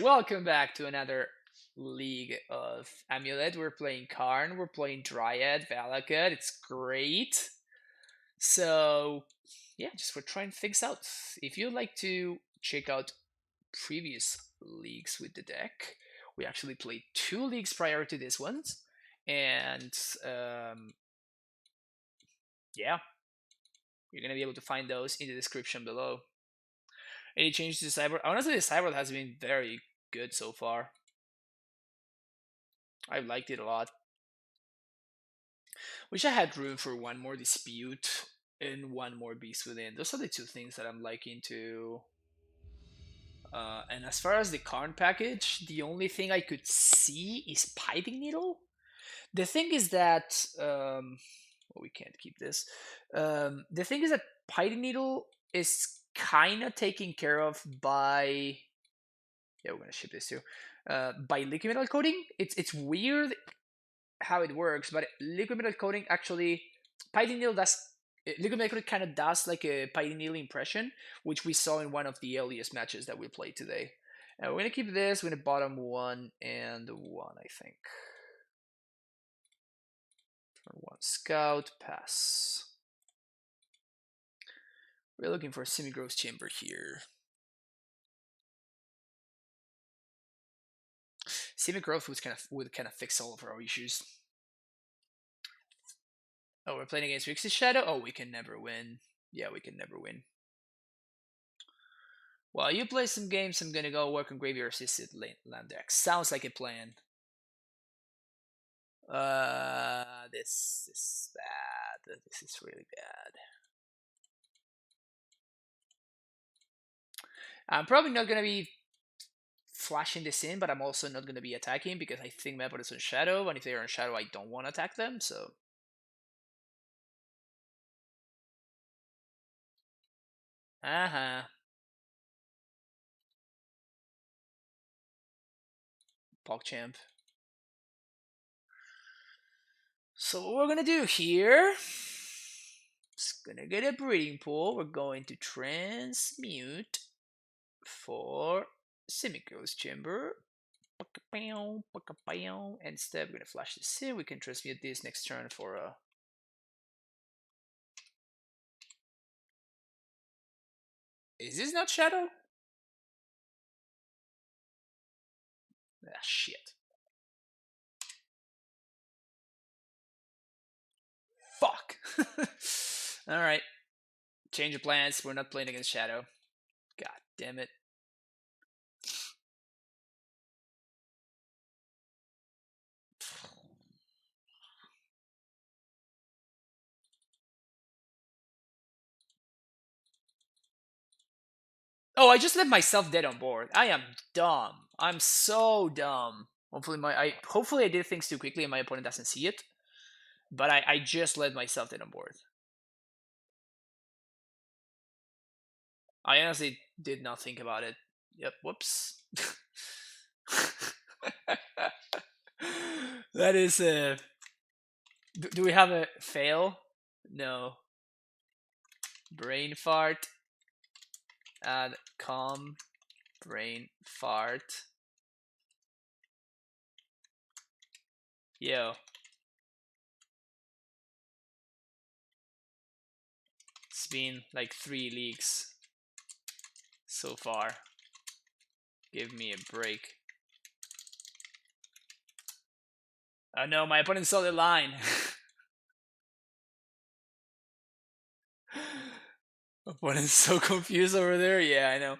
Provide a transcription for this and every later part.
Welcome back to another League of AmuLIT. We're playing Karn, we're playing Dryad, Valakut. It's great. So, yeah, just we're trying things out. If you'd like to check out previous leagues with the deck, we actually played 2 leagues prior to this ones. And, yeah, you're going to be able to find those in the description below. Any changes to Cyber? Honestly, the Cyber has been very good so far. I've liked it a lot. Wish I had room for one more dispute and one more beast within. Those are the 2 things that I'm liking to. And as far as the Karn package, the only thing I could see is piping needle. The thing is that well, we can't keep this. The thing is that piping needle is kind of taken care of by. Yeah, we're gonna ship this too. By liquid metal coating. It's weird how it works, but liquid metal coating actually piping needle does liquid metal coating kind of does like a piping needle impression, which we saw in one of the earliest matches that we played today. And we're gonna keep this. We're gonna bottom 1 and 1, I think. Turn 1 scout pass. We're looking for a semi-gross chamber here. Semi-growth would kind of fix all of our issues. Oh, we're playing against Rix's Shadow? Oh, we can never win. Yeah, we can never win. While you play some games, I'm gonna go work on Graveyard Assisted land deck. Sounds like a plan. This is bad. This is really bad. I'm probably not gonna be flashing this in, but I'm also not gonna be attacking because I think my opponent's on Shadow, and if they're on Shadow, I don't want to attack them. So. PogChamp. So what we're gonna do here is gonna get a breeding pool. We're going to transmute for Semi-Gross Chamber. And instead, we're gonna flash this in. We can transmute this next turn for a. Is this not Shadow? Ah, shit. Fuck. Alright. Change of plans. We're not playing against Shadow. God damn it. Oh, I just left myself dead on board. I am dumb. I'm so dumb. Hopefully I did things too quickly and my opponent doesn't see it. But I just let myself dead on board. I honestly did not think about it. Yep, whoops. That is a. Do we have a fail? No. Brain fart. Add calm. Brain fart. Yo. It's been like 3 leagues so far. Give me a break. Oh no, my opponent saw the line. Opponent's so confused over there. Yeah, I know.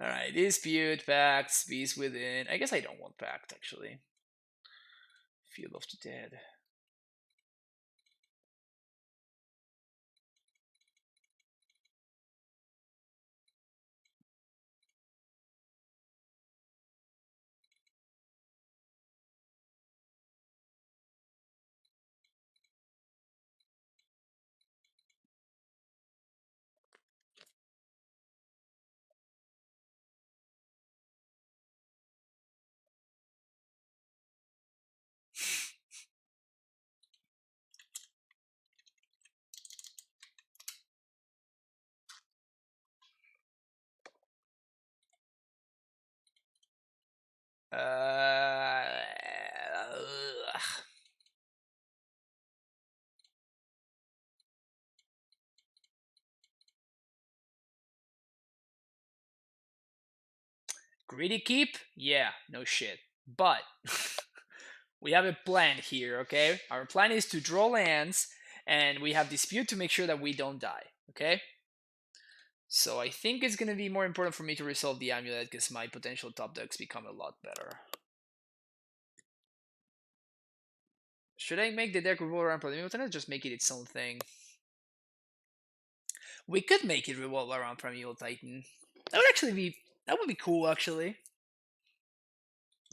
Alright, dispute, pact, beast within. I guess I don't want pact actually. Field of the Dead. Uh, Greedy keep? Yeah, no shit. But we have a plan here, okay? Our plan is to draw lands, and we have dispute to make sure that we don't die, okay? So I think it's gonna be more important for me to resolve the amulet because my potential top decks become a lot better. Should I make the deck revolve around Primeval Titan or just make it its own thing? We could make it revolve around Primeval Titan. That would be cool actually.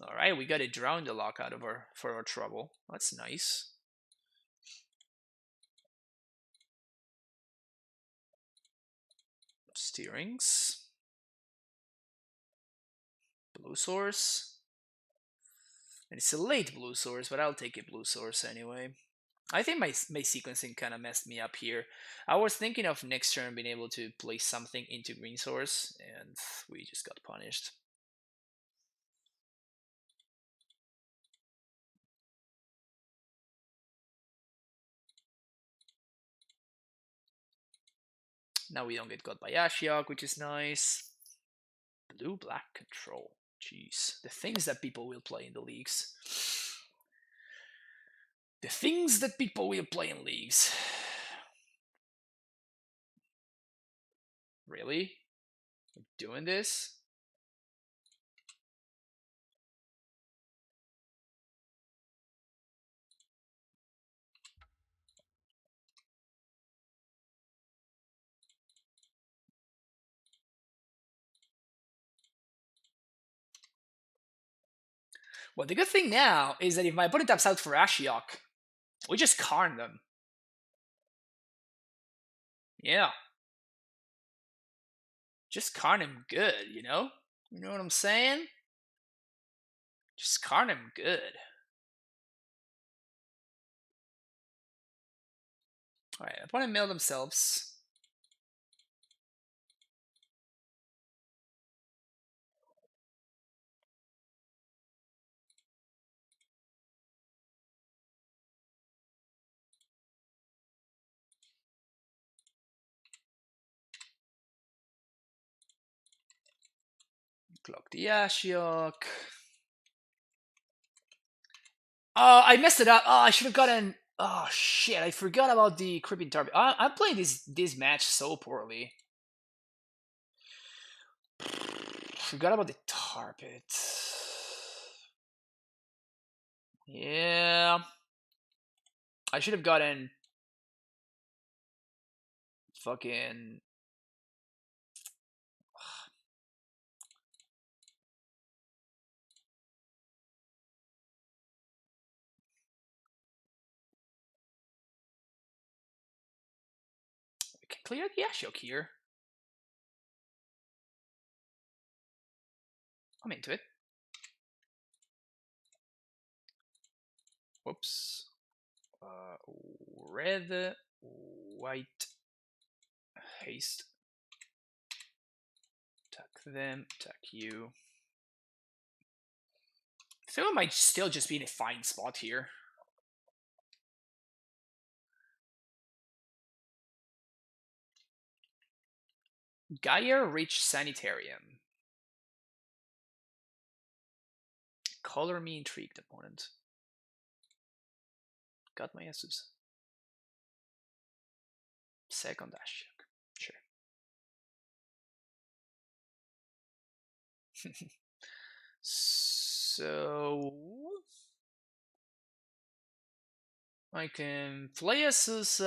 Alright, we got a drown the lock out of our trouble. That's nice. Steerings. Blue source. And it's a late blue source, but I'll take a blue source anyway. I think my sequencing kind of messed me up here. I was thinking of next turn being able to place something into green source, and we just got punished. Now we don't get got by Ashiok, which is nice. Blue-black control. Jeez. The things that people will play in the leagues. The things that people will play in leagues. Really? We're doing this? Well, the good thing now is that if my opponent taps out for Ashiok, we just Karn them. Yeah. Just Karn him good, you know? You know what I'm saying? Just Karn him good. Alright, opponent mill themselves. Clock the Ashiok. Oh, I messed it up. Oh, I should have gotten. Oh shit! I forgot about the creeping target. I'm playing this match so poorly. Forgot about the target. Yeah, I should have gotten fucking. We can clear the Ashiok here. I'm into it. Whoops. Red, white, haste. Attack them. Attack you. I feel I might still just be in a fine spot here. Gaia Rich Sanitarium. Color me intrigued, opponent. Got my Asus. Second Ashiok. Sure. So I can play Asus.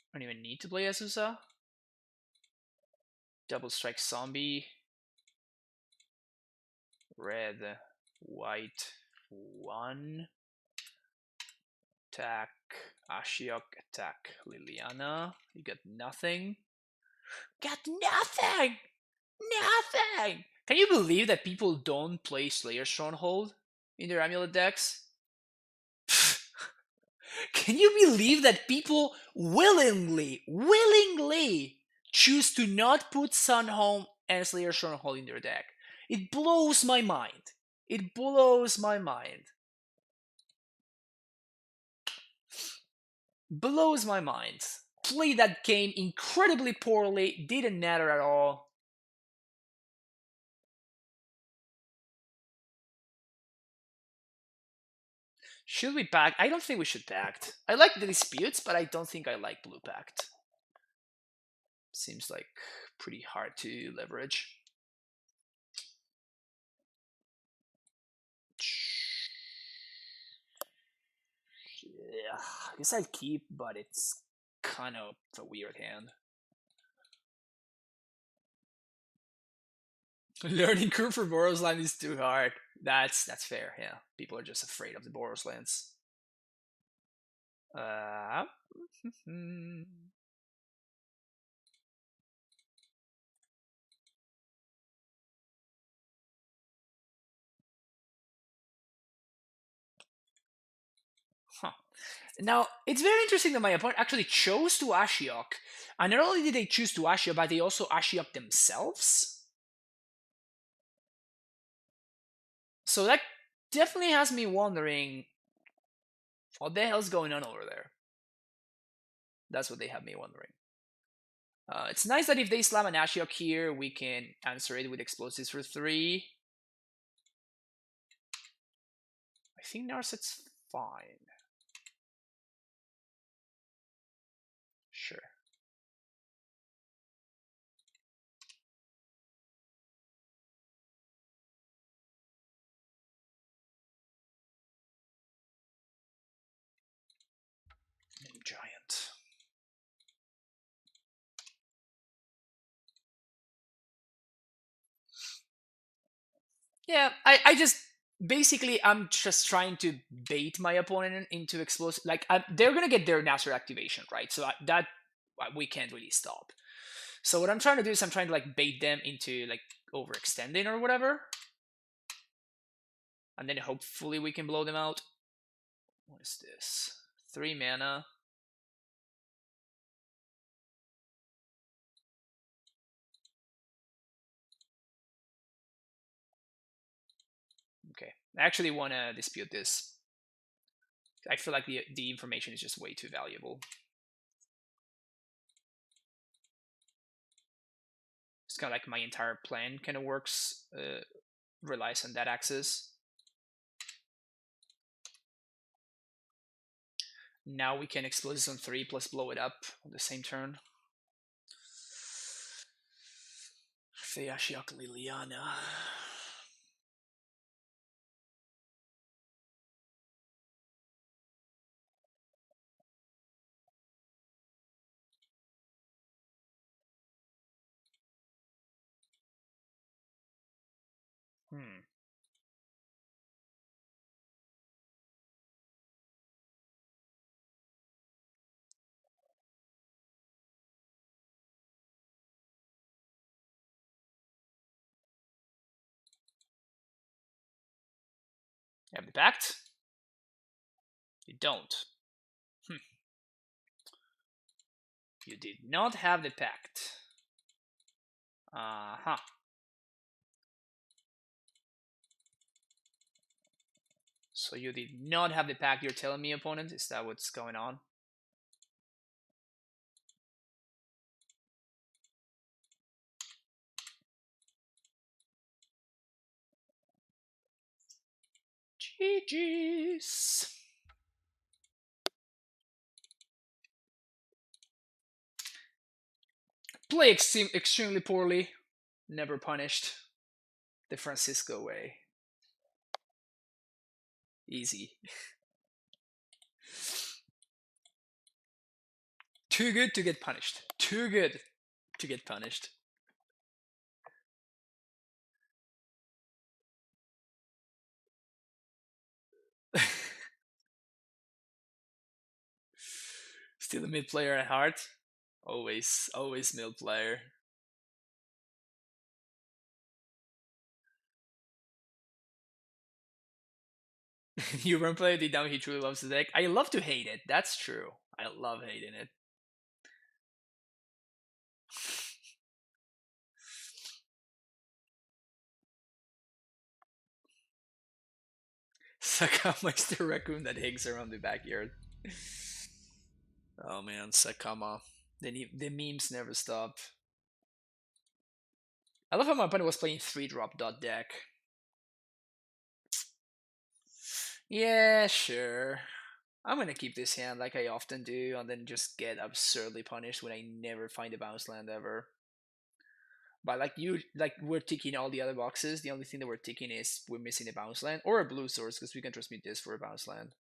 I don't even need to play Azusa. Double strike zombie. Red, white, one. Attack. Ashiok, attack. Liliana. You got nothing. Got nothing! Nothing! Can you believe that people don't play Slayer Stronghold in their AmuLIT decks? Can you believe that people willingly choose to not put Sunhome and Slayer Stronghold in their deck? It blows my mind. It blows my mind. Blows my mind. Played that game incredibly poorly, didn't matter at all. Should we pact? I don't think we should pact. I like the disputes, but I don't think I like blue pact. Seems like pretty hard to leverage. Yeah, I guess I'd keep, but it's kind of a weird hand. Learning curve for Boros land is too hard. That's fair. Yeah, people are just afraid of the Boros lands. Huh. Now, it's very interesting that my opponent actually chose to Ashiok. And not only did they choose to Ashiok, but they also Ashiok themselves. So that definitely has me wondering what the hell's going on over there. That's what they have me wondering. It's nice that if they slam an Ashiok here, we can answer it with explosives for 3. I think Narset's fine. Sure. Giant. Yeah, I just basically I'm just trying to bait my opponent into explosive. Like they're gonna get their Nasser activation, right? So that we can't really stop. So what I'm trying to do is I'm trying to like bait them into like overextending or whatever, and then hopefully we can blow them out. What is this? 3 mana. Okay, I actually want to dispute this. I feel like the information is just way too valuable. It's kind of like my entire plan kind of works, relies on that axis. Now we can explode this on 3 plus blow it up on the same turn. Theashiok Liliana. Hmm. You have the pact? You don't. You did not have the pact. Uh-huh. So you did not have the pact, you're telling me, opponent? Is that what's going on? GG's. Play extremely poorly. Never punished. The Francisco way. Easy. Too good to get punished. Too good to get punished. Still a mid player at heart. Always mid player. You run play the down, he truly loves the deck. I love to hate it. That's true. I love hating it. Sakama is the raccoon that hangs around the backyard. Oh man, Sakama. The memes never stop. I love how my opponent was playing 3-drop dot deck. Yeah, sure. I'm gonna keep this hand like I often do, and then just get absurdly punished when I never find a bounce land ever. But like we're ticking all the other boxes. The only thing that we're ticking is we're missing a bounce land or a blue source because we can transmute this for a bounce land.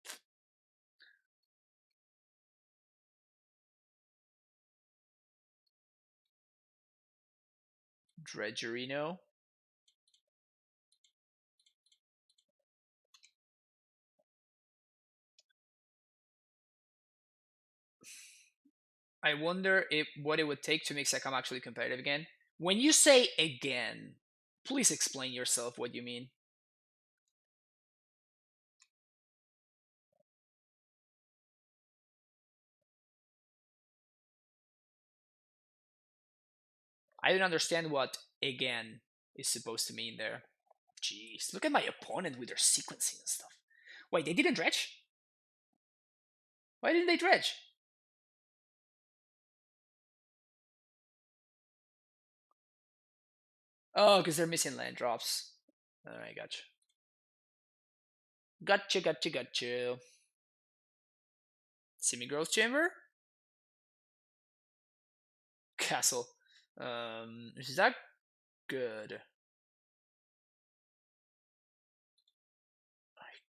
Dredgerino. I wonder if what it would take to make Sakam actually competitive again. When you say again, please explain yourself what you mean. I don't understand what again is supposed to mean there. Jeez, look at my opponent with their sequencing and stuff. Wait, they didn't dredge? Why didn't they dredge? Oh, because they're missing land drops. Alright, gotcha. Gotcha. Semi-growth chamber? Castle. Is that good?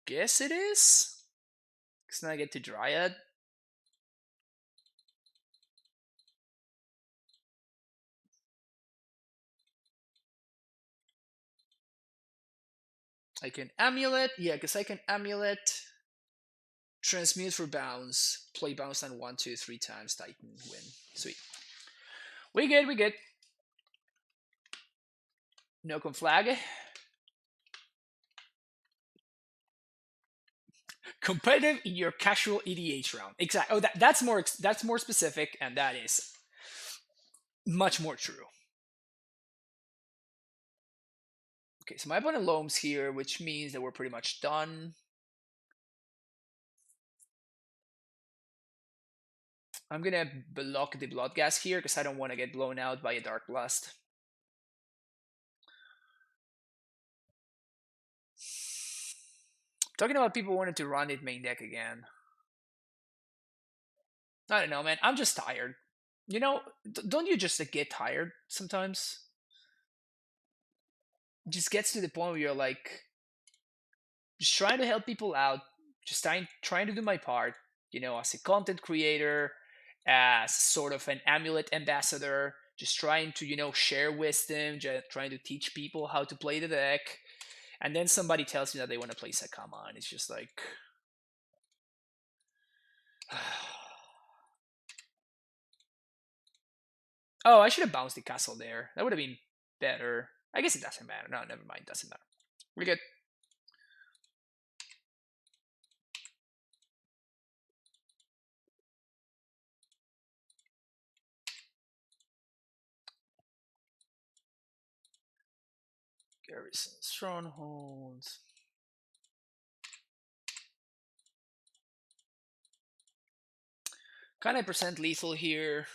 Guess it is? Because now I get to Dryad. I can AmuLIT. Yeah, because I can AmuLIT. Transmute for bounce. Play bounce on 1, 2, 3 times. Titan win. Sweet. We good. No flag. Competitive in your casual EDH round. Exactly. Oh, that's more specific, and that is much more true. Okay, so my opponent loams here, which means that we're pretty much done. I'm gonna block the blood gas here because I don't want to get blown out by a dark blast. Talking about people wanting to run it main deck again. I don't know, man. I'm just tired. You know, don't you just get tired sometimes? It just gets to the point where you're like, just trying to help people out, just trying to do my part. You know, as a content creator, as sort of an AmuLIT ambassador, just trying to share wisdom, just trying to teach people how to play the deck, and then somebody tells me that they want to play Sakama, and it's just like. Oh, I should have bounced the castle there. That would have been better. I guess it doesn't matter. No, never mind. Doesn't matter. We're good. Garrison Strongholds. Can I percent lethal here?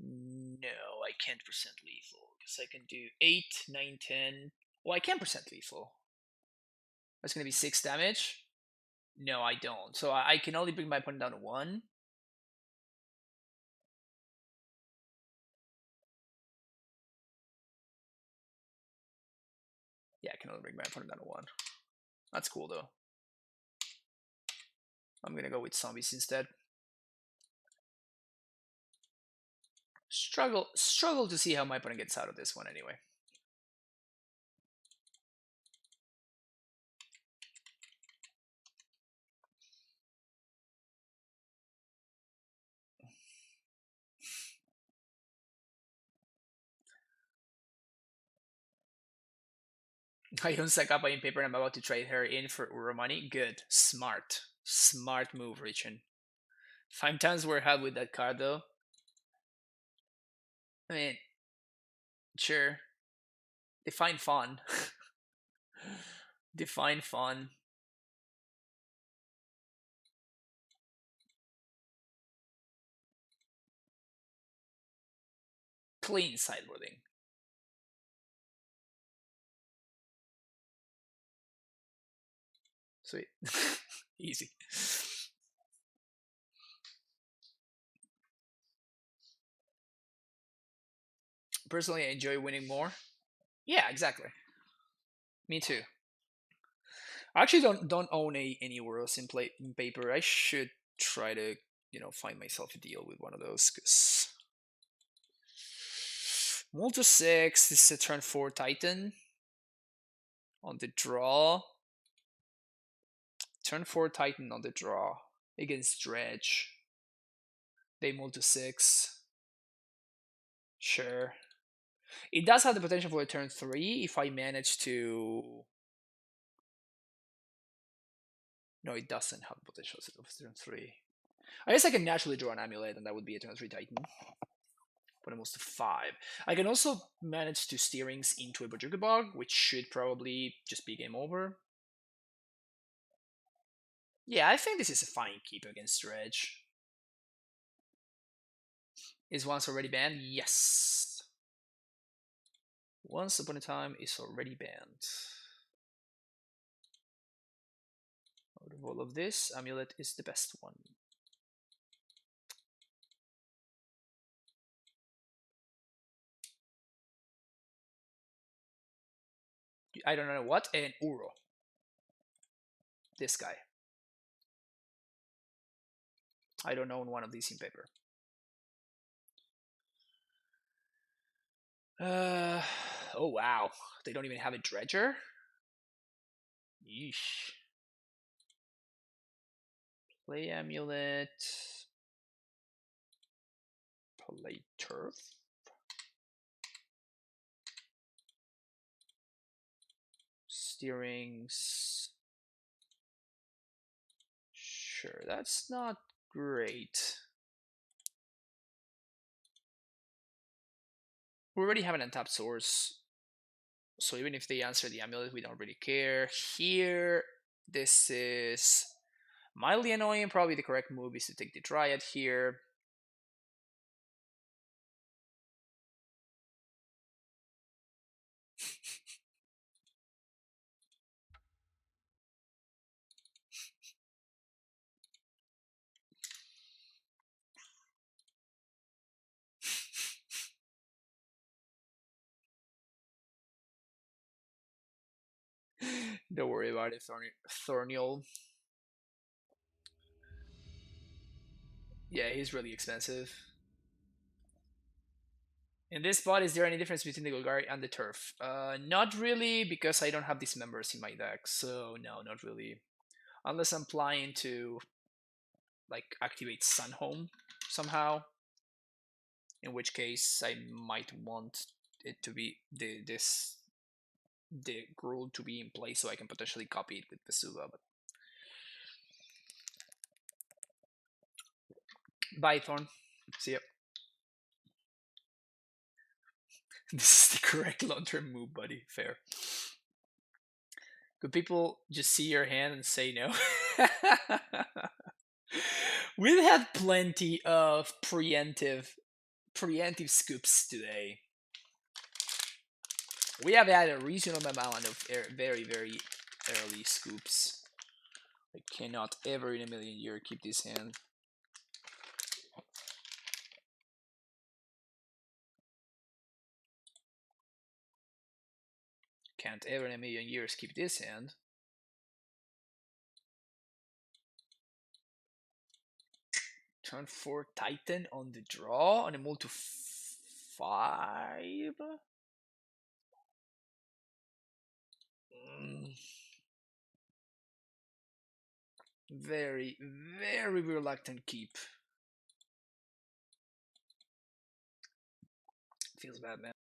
No, I can't percent lethal because I can do 8, 9, 10. Well, I can percent lethal. That's going to be 6 damage. No, I don't. So I can only bring my opponent down to 1. Yeah, I can only bring my opponent down to 1. That's cool though. I'm going to go with zombies instead. Struggle to see how my opponent gets out of this one anyway. I own Sakapa in paper and I'm about to trade her in for Uro money. Good. Smart. Smart move, Richin. 5 times we're held with that card though. I mean, sure. Define fun. Define fun. Clean sideboarding. Sweet. Easy. Personally, I enjoy winning more. Yeah, exactly. Me too. I actually don't own any Euros in paper. I should try to find myself a deal with one of those because Multi 6. This is a turn 4 Titan on the draw. Turn 4 Titan on the draw against Dredge. They multi 6. Sure. It does have the potential for a turn 3 if I manage to. No, it doesn't have the potential of turn 3. I guess I can naturally draw an AmuLIT and that would be a turn 3 Titan. But almost to 5. I can also manage to steerings into a Bojuka Bog, which should probably just be game over. Yeah, I think this is a fine keep against Dredge. Is once already banned? Yes. Once upon a time is already banned. Out of all of this, AmuLIT is the best one. I don't know what, and Uro. This guy. I don't own one of these in paper. Oh wow. They don't even have a Dredger? Yeesh. Play AmuLIT. Play Turf. Steerings. Sure, that's not great. We already have an untapped source, so even if they answer the AmuLIT, we don't really care. Here, this is mildly annoying. Probably the correct move is to take the Dryad here. Don't worry about it, Thorniol. Yeah, he's really expensive. In this spot, is there any difference between the Golgari and the Turf? Not really, because I don't have these members in my deck, so no, not really. Unless I'm planning to like activate Sunhome somehow, in which case I might want it to be the rule to be in place so I can potentially copy it with Vesuva. But bye, Thorn. See ya. This is the correct long-term move, buddy. Fair. Could people just see your hand and say no? We've had plenty of preemptive scoops today. We have had a reasonable amount of very early scoops. I cannot ever in a million years keep this hand. Can't ever in a million years keep this hand. Turn 4 Titan on the draw on a move to 5. Very reluctant keep. Feels bad, man.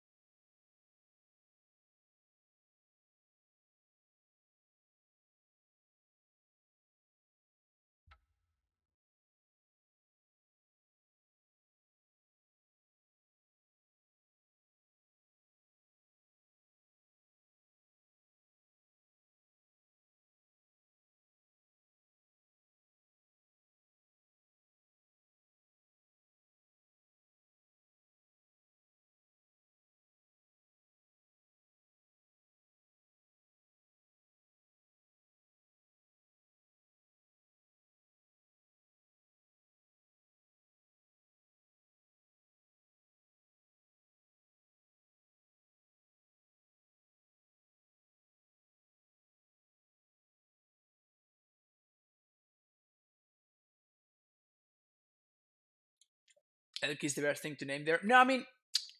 Elk is the best thing to name there. No, I mean,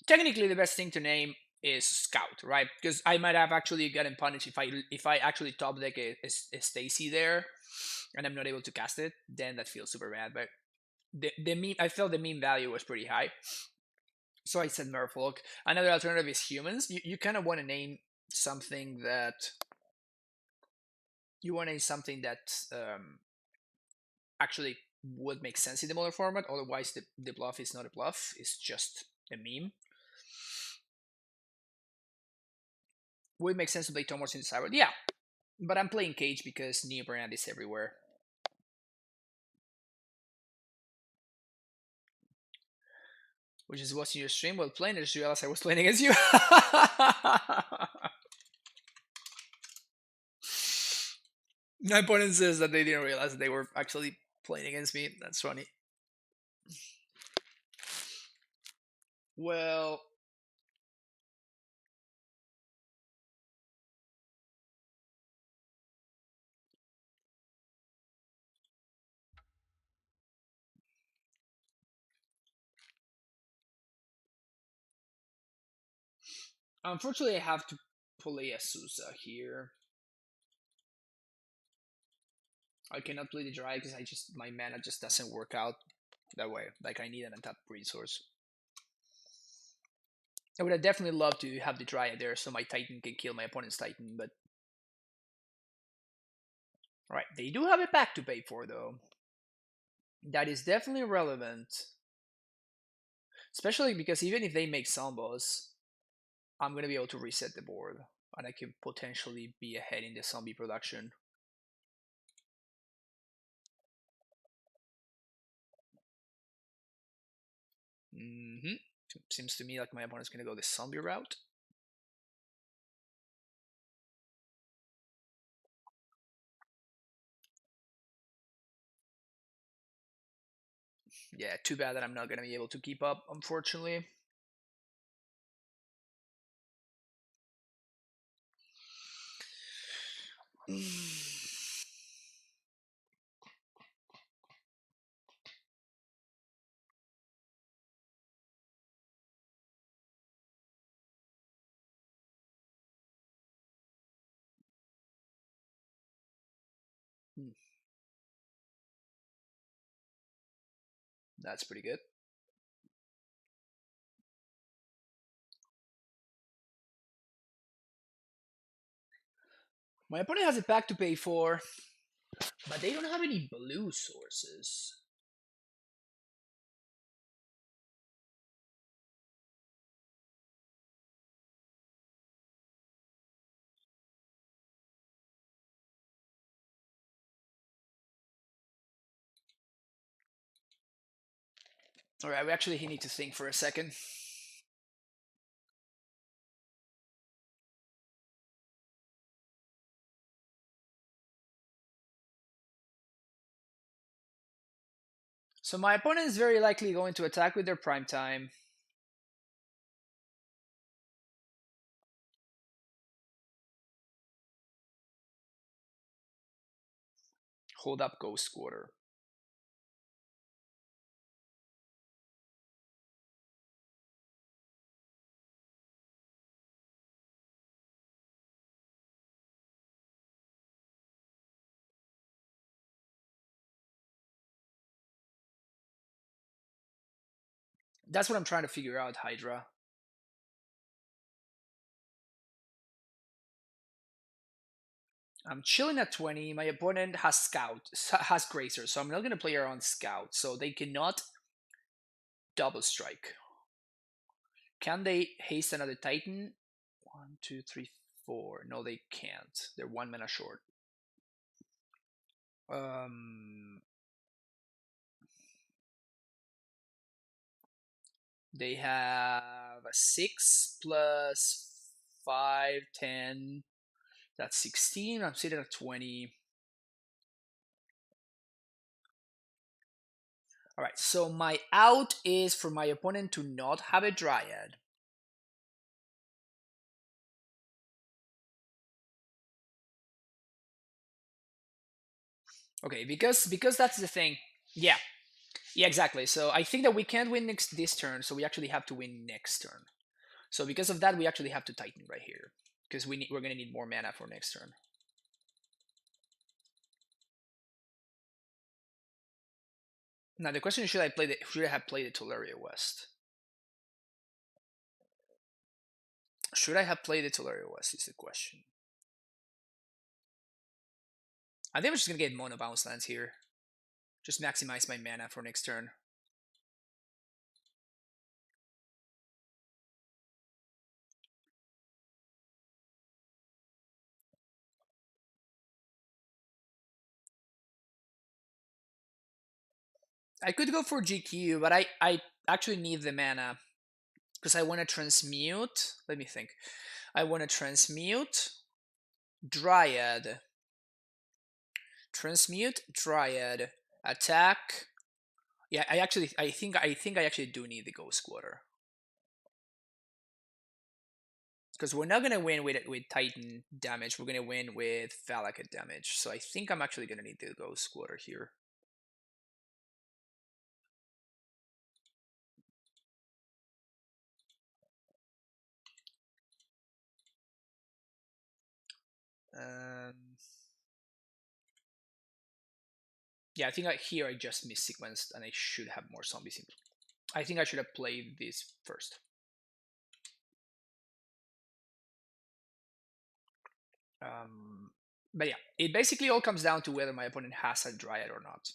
technically the best thing to name is Scout, right? Because I might have actually gotten punished if I actually top deck a Stacy there, and I'm not able to cast it. Then that feels super bad. But the meme, I felt the meme value was pretty high, so I said Merfolk. Another alternative is humans. You kind of want to name something that actually would make sense in the modern format. Otherwise, the bluff is not a bluff; it's just a meme. Would it make sense to play Tomors in Cyber? Yeah, but I'm playing Cage because Neobrand is everywhere. Which is watching your stream while playing. I just realized I was playing against you. My opponent says that they didn't realize that they were actually playing against me. That's funny. Well, unfortunately, I have to play a Sousa here. I cannot play the Dry because my mana just doesn't work out that way. Like I need an untapped resource. I would have definitely loved to have the Dryad there so my Titan can kill my opponent's Titan, but right, they do have a pack to pay for though. That is definitely relevant. Especially because even if they make Zombos, I'm gonna be able to reset the board. And I can potentially be ahead in the zombie production. Seems to me like my opponent's gonna go the zombie route. Yeah, too bad that I'm not gonna be able to keep up, unfortunately. That's pretty good. My opponent has a pack to pay for, but they don't have any blue sources. Alright, we actually need to think for a second. So my opponent is very likely going to attack with their prime time. Hold up Ghost Quarter. That's what I'm trying to figure out, Hydra. I'm chilling at 20. My opponent has has Grazer, so I'm not going to play around Scout, so they cannot double strike. Can they haste another Titan? 1, 2, 3, 4. No, they can't. They're 1 mana short. They have a 6 plus 5, 10. That's 16. I'm sitting at 20. All right, so my out is for my opponent to not have a Dryad. Okay, because that's the thing. Yeah, Yeah, exactly. So I think that we can't win this turn, so we actually have to win next turn. So because of that, we actually have to Titan right here because we're gonna need more mana for next turn. Now the question is, should I have played the Tolaria West? Should I have played the Tolaria West is the question. I think I'm just gonna get mono bounce lands here. Just maximize my mana for next turn. I could go for GQ, but I actually need the mana because I want to transmute. Let me think. I want to transmute Dryad, attack. Yeah, I think I actually do need the Ghost Squatter because we're not gonna win with Titan damage. We're gonna win with Valakut damage. So I think I'm actually gonna need the Ghost Squatter here. Um, yeah, I think here I just missequenced and I should have more zombies in. I think I should have played this first. But yeah, it basically all comes down to whether my opponent has a Dryad or not.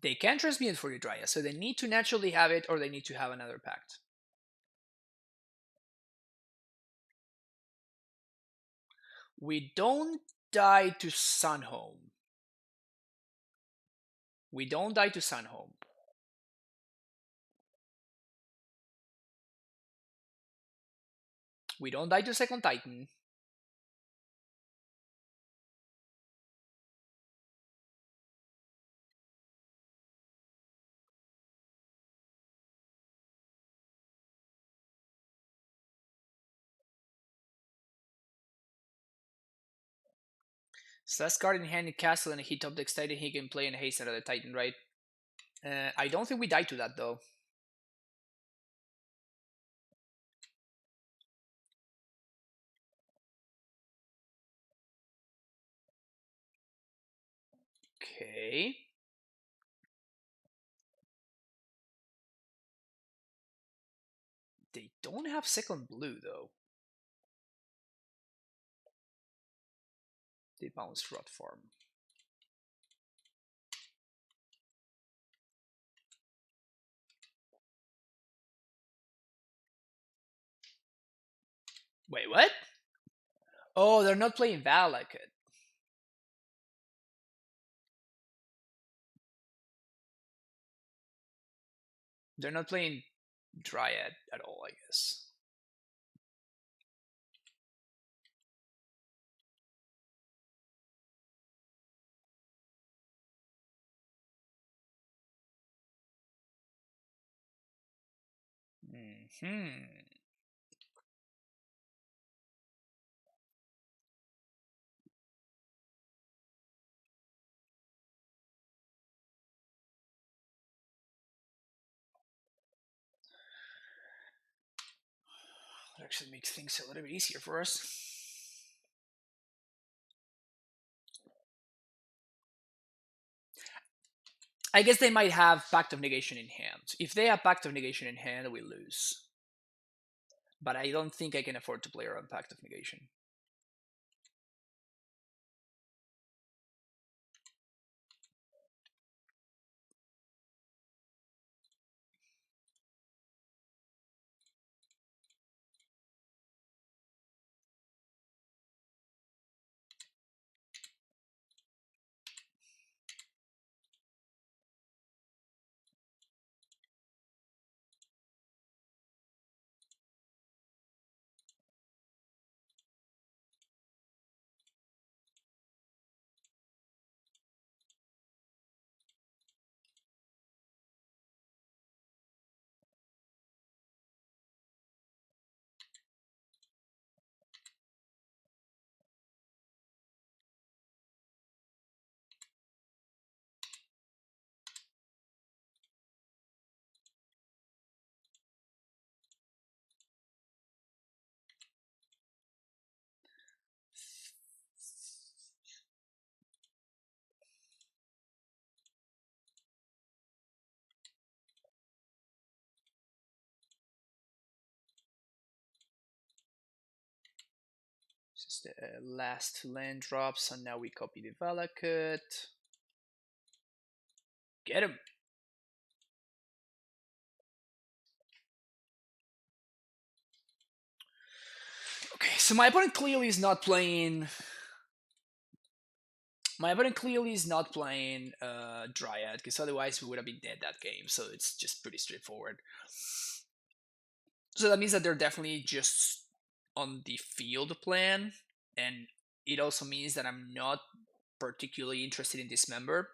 They can transmute for your Dryad, so they need to naturally have it or they need to have another pact. We don't die to Sunhome. We don't die to Sunhome. We don't die to Second Titan. So that's card in hand in castle and he top decks Titan, he can play and haste another Titan, right? I don't think we die to that though. Okay. They don't have second blue though. They bounce Rot Farm. Wait, what? Oh, they're not playing Valakut. They're not playing Dryad at all, I guess. Hmm. That actually makes things a little bit easier for us. I guess they might have Pact of Negation in hand. If they have Pact of Negation in hand, we lose. But I don't think I can afford to play around Pact of Negation. It's the last land drops, and now we copy the Valakut. Get him! Okay, so my opponent clearly is not playing. My opponent clearly is not playing Dryad, because otherwise we would have been dead that game. So it's just pretty straightforward. So that means that they're definitely just on the field plan, and it also means that I'm not particularly interested in Dismember.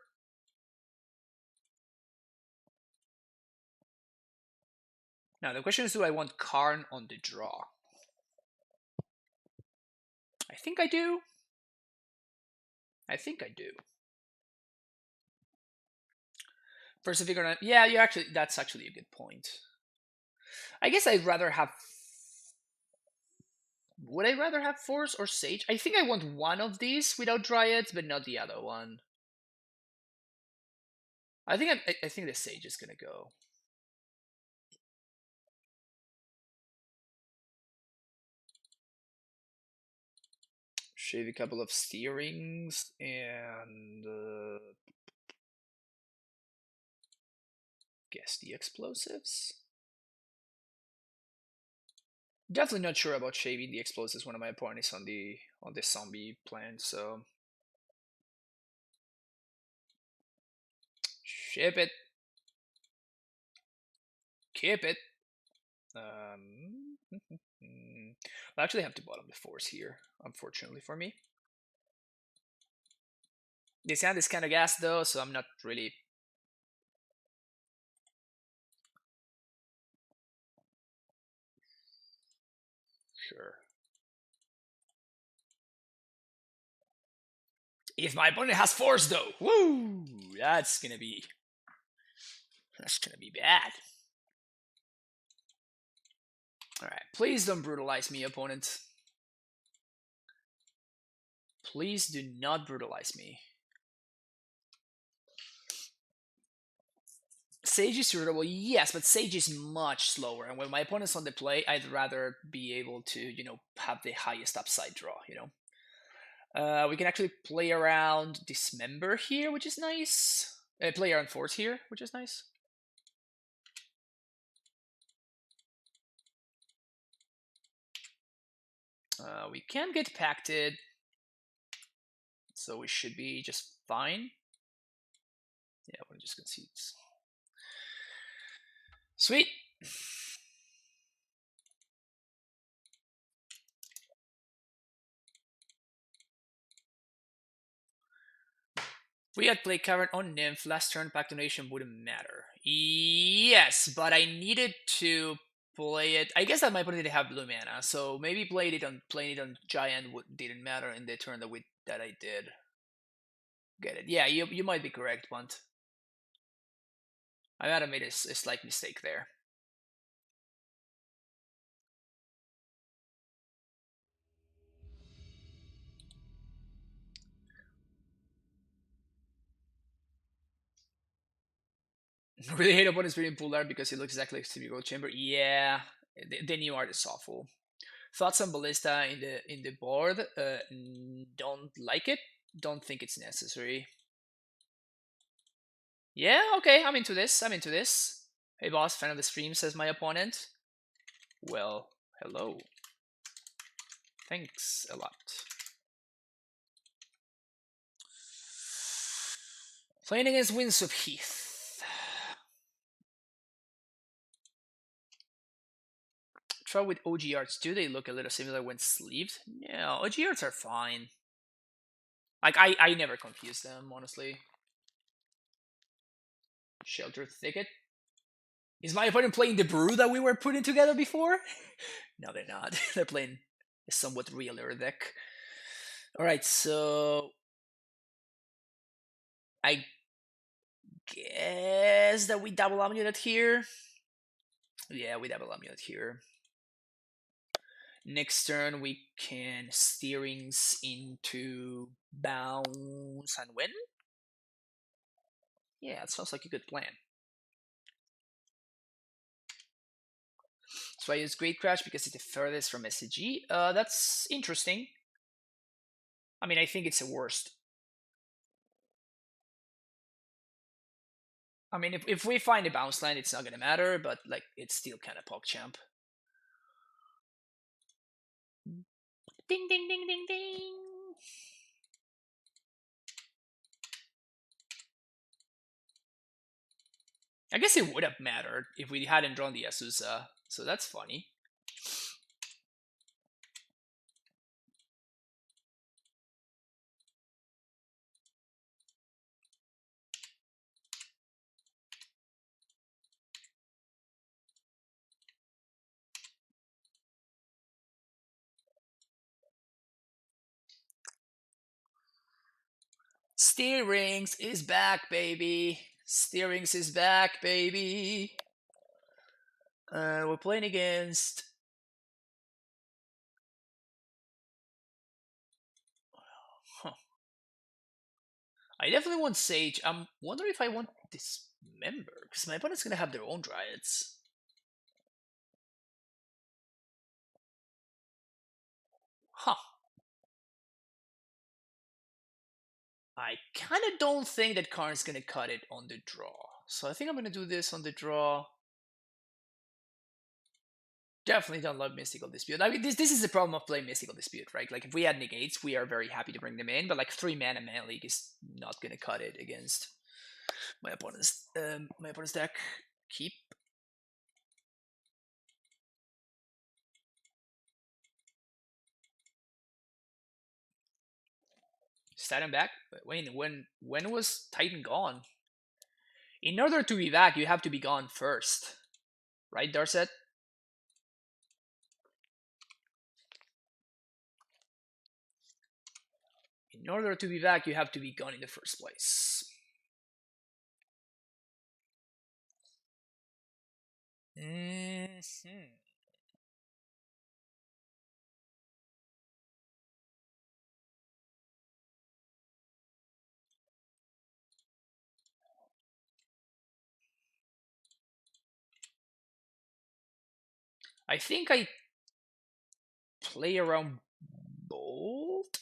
Now the question is, do I want Karn on the draw? I think I do. I think I do. First, if you're gonna, yeah, you actually, that's actually a good point. I guess I'd rather have. Would I rather have Force or Sage? I think I want one of these without Dryads, but not the other one. I think the Sage is gonna go. Shave a couple of steerings and guess the explosives. Definitely not sure about shaving the explosives. One of my opponents on the zombie plan, so ship it, keep it. I'll actually have to bottom the Force here, unfortunately for me. This hand is kind of gas though, so I'm not really. Sure. If my opponent has Force though, woo! That's gonna be bad. Alright, please don't brutalize me, opponent. Please do not brutalize me. Sage is irritable, yes, but Sage is much slower, and when my opponent's on the play, I'd rather be able to, have the highest upside draw, we can actually play around Dismember here, which is nice. Play around Force here, which is nice. We can get Pacted, so we should be just fine. Yeah, we're just concedes. Sweet. We had played Cavern on Nymph. Last turn, Pact Donation wouldn't matter. Yes, but I needed to play it. I guess that my opponent didn't have blue mana, so maybe playing it on Giant didn't matter in the turn that I did. Get it? Yeah, you might be correct, Punt. I might have made a slight mistake there. Really hate opponents being pulled out because it looks exactly like Stevie Gold Chamber. Yeah, the new art is awful. Thoughts on Ballista in the board? Don't like it. Don't think it's necessary. Yeah, okay, I'm into this. Hey boss, fan of the stream, says my opponent. Well, hello. Thanks a lot. Playing against Winds of Heath. Try with OG arts. Do they look a little similar when sleeved? No, OG arts are fine. Like, I never confuse them, honestly. Shelter Thicket. Is my opponent playing the brew that we were putting together before? No, they're not. They're playing a somewhat realer deck. Alright, so I guess that we double AmuLIT here. Yeah, we double AmuLIT here. Next turn we can steerings into bounce and win. Yeah, it sounds like a good plan. So I use Great Crash because it's the furthest from SCG. That's interesting. I mean, I think it's the worst. I mean, if we find a bounce land, it's not gonna matter, but like it's still kind of PogChamp. Ding ding ding ding ding. I guess it would have mattered if we hadn't drawn the Azusa, so that's funny. Steerings is back, baby. Steerings is back, baby. We're playing against. Huh. I definitely want Sage. I'm wondering if I want Dismember, because my opponent's gonna have their own Dryads. Huh. I kind of don't think that Karn's gonna cut it on the draw. So I think I'm gonna do this on the draw. Definitely don't love Mystical Dispute. I mean, this is the problem of playing Mystical Dispute, right? Like, if we had negates, we are very happy to bring them in, but like 3 mana Man League is not gonna cut it against my opponent's deck. Keep. Titan back. Wait, when was Titan gone? In order to be back, you have to be gone first, right, Darset? In order to be back, you have to be gone in the first place. Mm-hmm. I think I play around Bolt.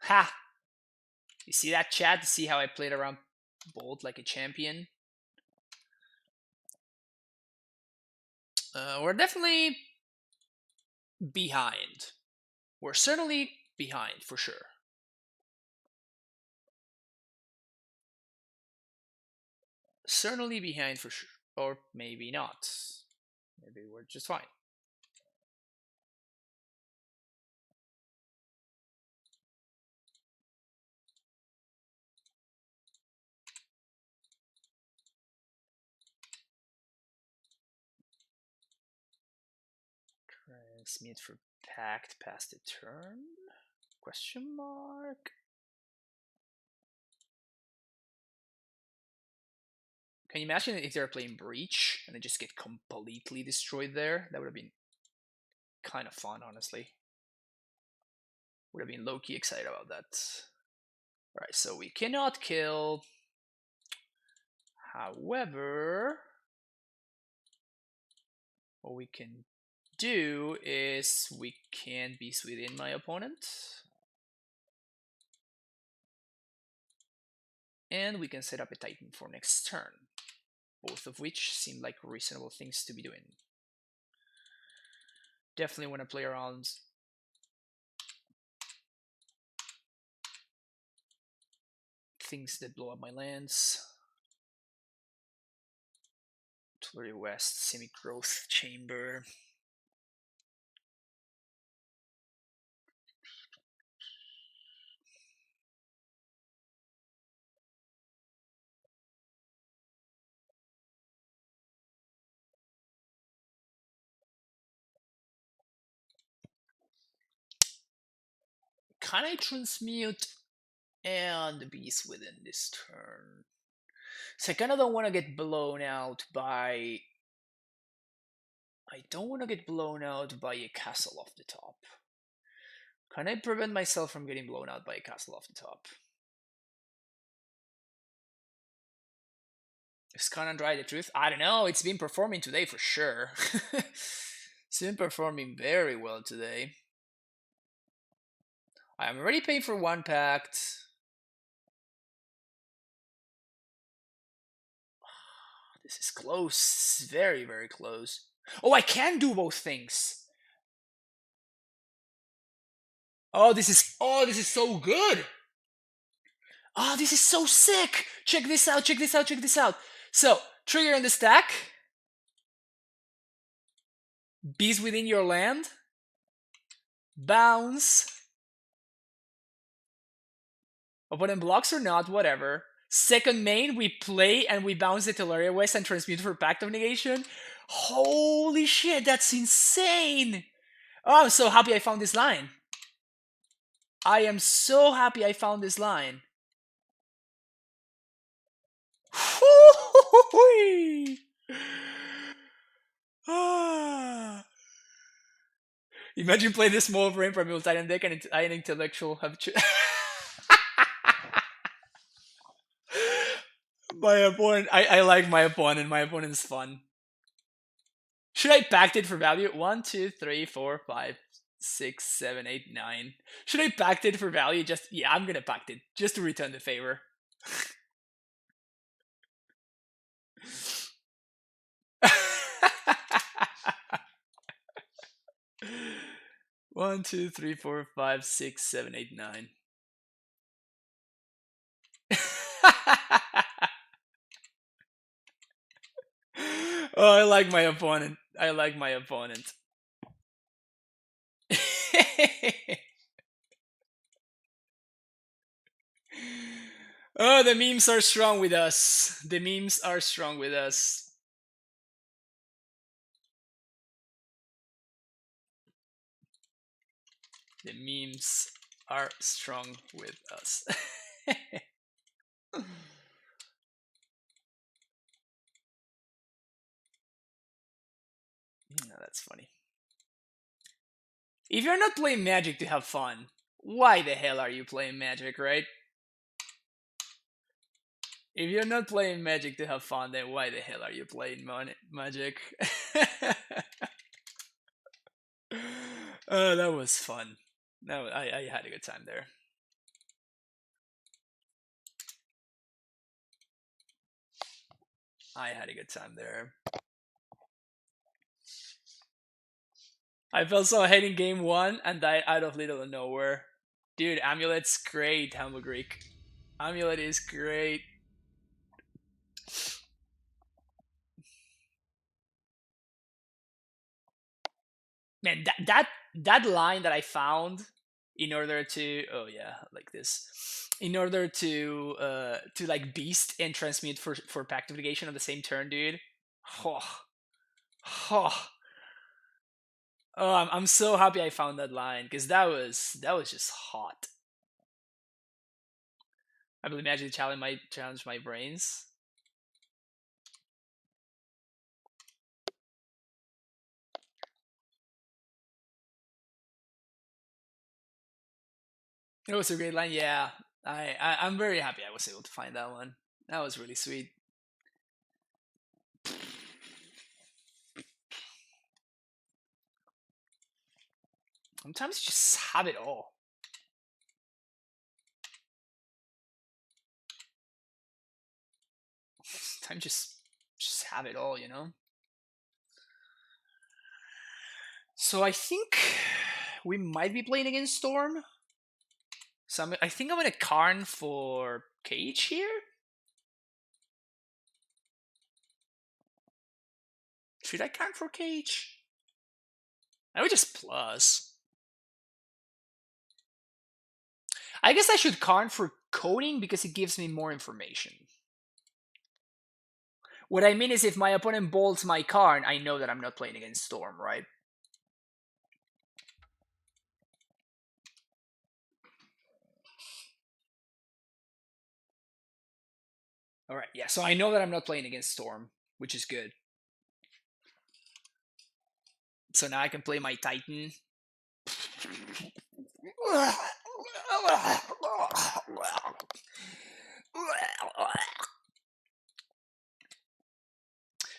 Ha! You see that, chat? You see how I played around Bolt like a champion? We're definitely behind. We're certainly behind, for sure. Certainly behind, for sure. Or maybe not. Maybe we're just fine. Transmute for Pact past the turn? Question mark? Can you imagine if they're playing Breach and they just get completely destroyed there? That would have been kind of fun, honestly. Would have been low-key excited about that. Alright, so we cannot kill. However, what we can do is we can beast within my opponent. And we can set up a Titan for next turn. Both of which seem like reasonable things to be doing. Definitely want to play around things that blow up my lands. Tulare West, Semi-Growth Chamber. Can I transmute and beast within this turn? So I kind of don't want to get blown out by. I don't want to get blown out by a castle off the top. Can I prevent myself from getting blown out by a castle off the top? Is Conan Dry the truth? I don't know. It's been performing today for sure. It's been performing very well today. I'm already paying for one pact. This is close. Very, very close. Oh, I can do both things. Oh, this is so good. Oh, this is so sick. Check this out, check this out, check this out. So, trigger in the stack. Beast within your land. Bounce. Opponent blocks or not, whatever. Second main, we play and we bounce the Teleria West and transmute for Pact of Negation. Holy shit, that's insane! Oh, I'm so happy I found this line. I am so happy I found this line. Imagine playing this small brain Primeval Titan deck and an intellectual have my opponent. I like my opponent. My opponent's fun. Should I pact it for value? 1, 2, 3, 4, 5, 6, 7, 8, 9. Should I pact it for value? Yeah, I'm gonna pact it just to return the favor. 1, 2, 3, 4, 5, 6, 7, 8, 9. Oh, I like my opponent. I like my opponent. Oh, the memes are strong with us. The memes are strong with us. The memes are strong with us. No, that's funny. If you're not playing Magic to have fun, why the hell are you playing Magic, right? If you're not playing Magic to have fun, then why the hell are you playing Magic? Oh, that was fun. No, I had a good time there. I had a good time there. I felt so ahead in game 1 and died out of little to nowhere. Dude, AmuLIT's great, Humble Greek. AmuLIT is great. Man, that line that I found in order to like this, in order to like beast and transmute for pact of negation on the same turn, dude. Oh, oh, oh I'm so happy I found that line because that was just hot. I believe Magic Challenge might challenge my brains. It was a great line. Yeah, I'm very happy I was able to find that one. That was really sweet. Sometimes you just have it all. Sometimes just have it all, you know. So I think we might be playing against Storm. So I think I'm gonna Karn for Cage here. Should I Karn for Cage? I would just plus. I guess I should Karn for coding because it gives me more information. What I mean is if my opponent bolts my Karn, I know that I'm not playing against Storm, right? Alright, yeah, so I know that I'm not playing against Storm, which is good. So now I can play my Titan.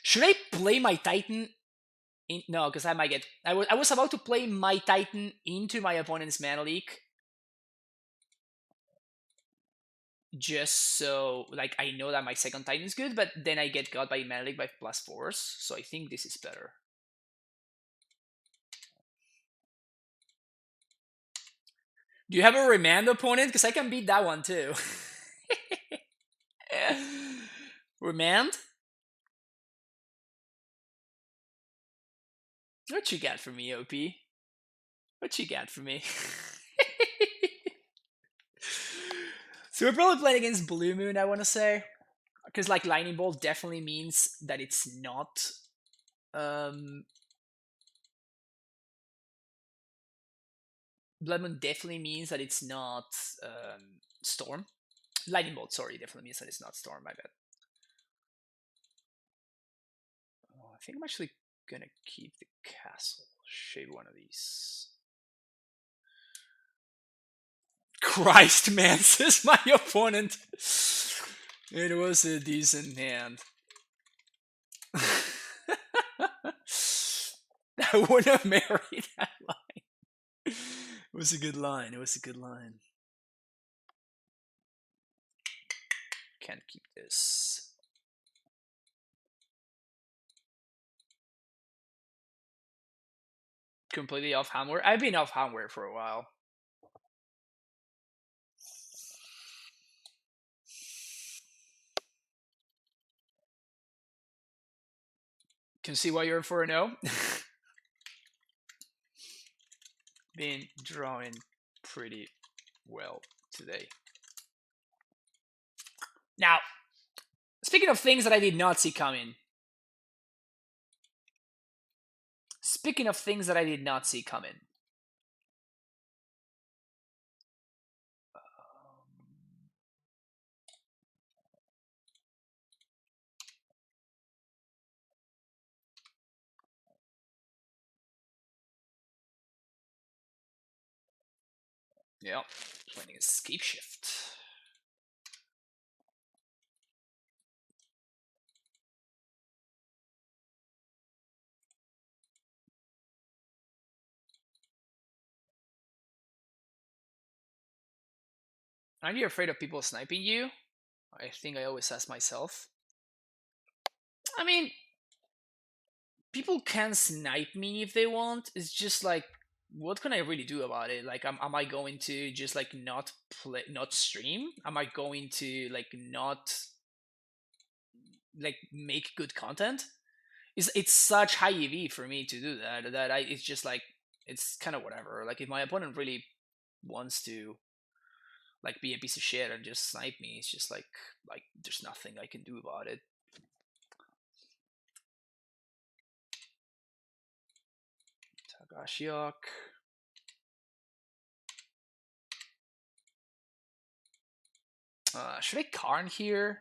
Should I play my Titan? No, because I might get. I was about to play my Titan into my opponent's mana leak, just so like I know that my second Titan is good, but then I get got by mana leak by +4s. So I think this is better. Do you have a remand opponent? Because I can beat that one too. Remand? What you got for me, OP? What you got for me? So we're probably playing against Blue Moon, I want to say. Because like Lightning Bolt definitely means that it's not... Blood Moon definitely means that it's not Storm. Lightning Bolt, sorry, definitely means that it's not Storm, my bad. Oh, I think I'm actually gonna keep the castle. Shave one of these. Christ, man, says my opponent. It was a decent hand. I wouldn't have married that line. It was a good line. It was a good line. Can't keep this. Completely off Hamwer. I've been off Hamwer for a while. Can see why you're for a no. Been drawing pretty well today. Now, speaking of things that I did not see coming. Speaking of things that I did not see coming. Yeah, playing a Scapeshift. Aren't you afraid of people sniping you? I think I always ask myself. I mean, people can snipe me if they want. It's just like, what can I really do about it? Like, am I going to just like not play, not stream? Am I going to like not like make good content? It's such high EV for me to do that it's just like it's kind of whatever. Like if my opponent really wants to like be a piece of shit and just snipe me, it's just like there's nothing I can do about it. Tagashiok. Should I Karn here?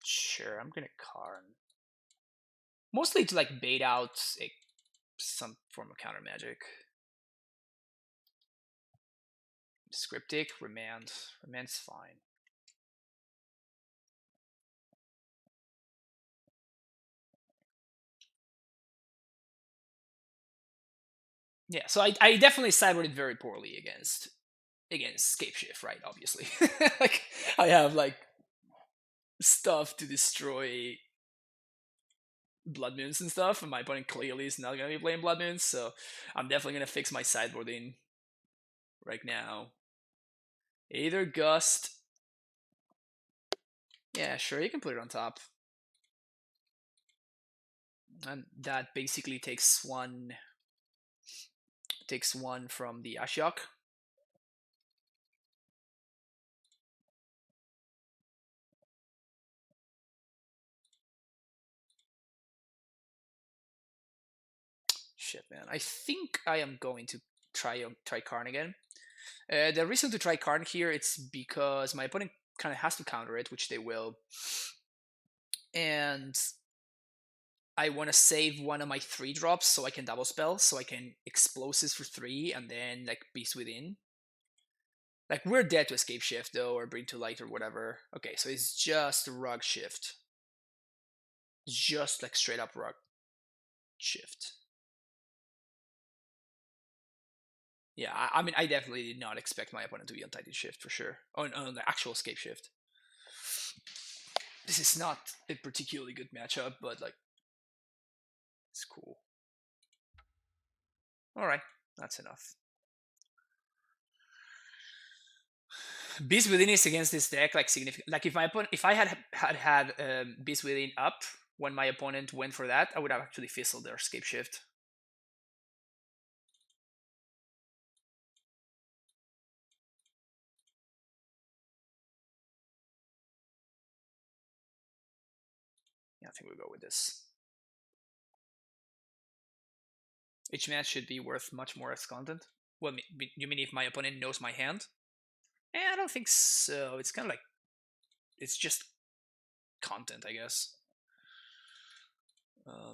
Sure, I'm gonna Karn. Mostly to like bait out some form of counter magic. Scriptic, Remand. Remand's fine. Yeah, so I definitely sideboarded very poorly against Scapeshift, right? Obviously. Like I have like stuff to destroy Blood Moons and stuff, and my opponent clearly is not gonna be playing Blood Moons, so I'm definitely gonna fix my sideboarding right now. Either Gust. Yeah, sure, you can put it on top. And that basically takes one from the Ashiok. Shit, man. I think I am going to try Karn again. The reason to try Karn here, it's because my opponent kind of has to counter it, which they will. And I want to save one of my 3-drops so I can double spell, so I can Explosives for 3 and then like Beast Within. Like, we're dead to Scapeshift, though, or Bring to Light, or whatever. Okay, so it's just Rug Shift. It's just, like, straight up Rug Shift. Yeah, I mean, I definitely did not expect my opponent to be on TitanShift, for sure. On the actual Scapeshift. This is not a particularly good matchup, but, like, it's cool. Alright, that's enough. Beast Within is against this deck like significant. Like, if I had Beast Within up when my opponent went for that, I would have actually fizzled their Scapeshift. Yeah, I think we'll go with this. Each match should be worth much more as content. Well, you mean if my opponent knows my hand? I don't think so. It's kind of like, it's just content, I guess. I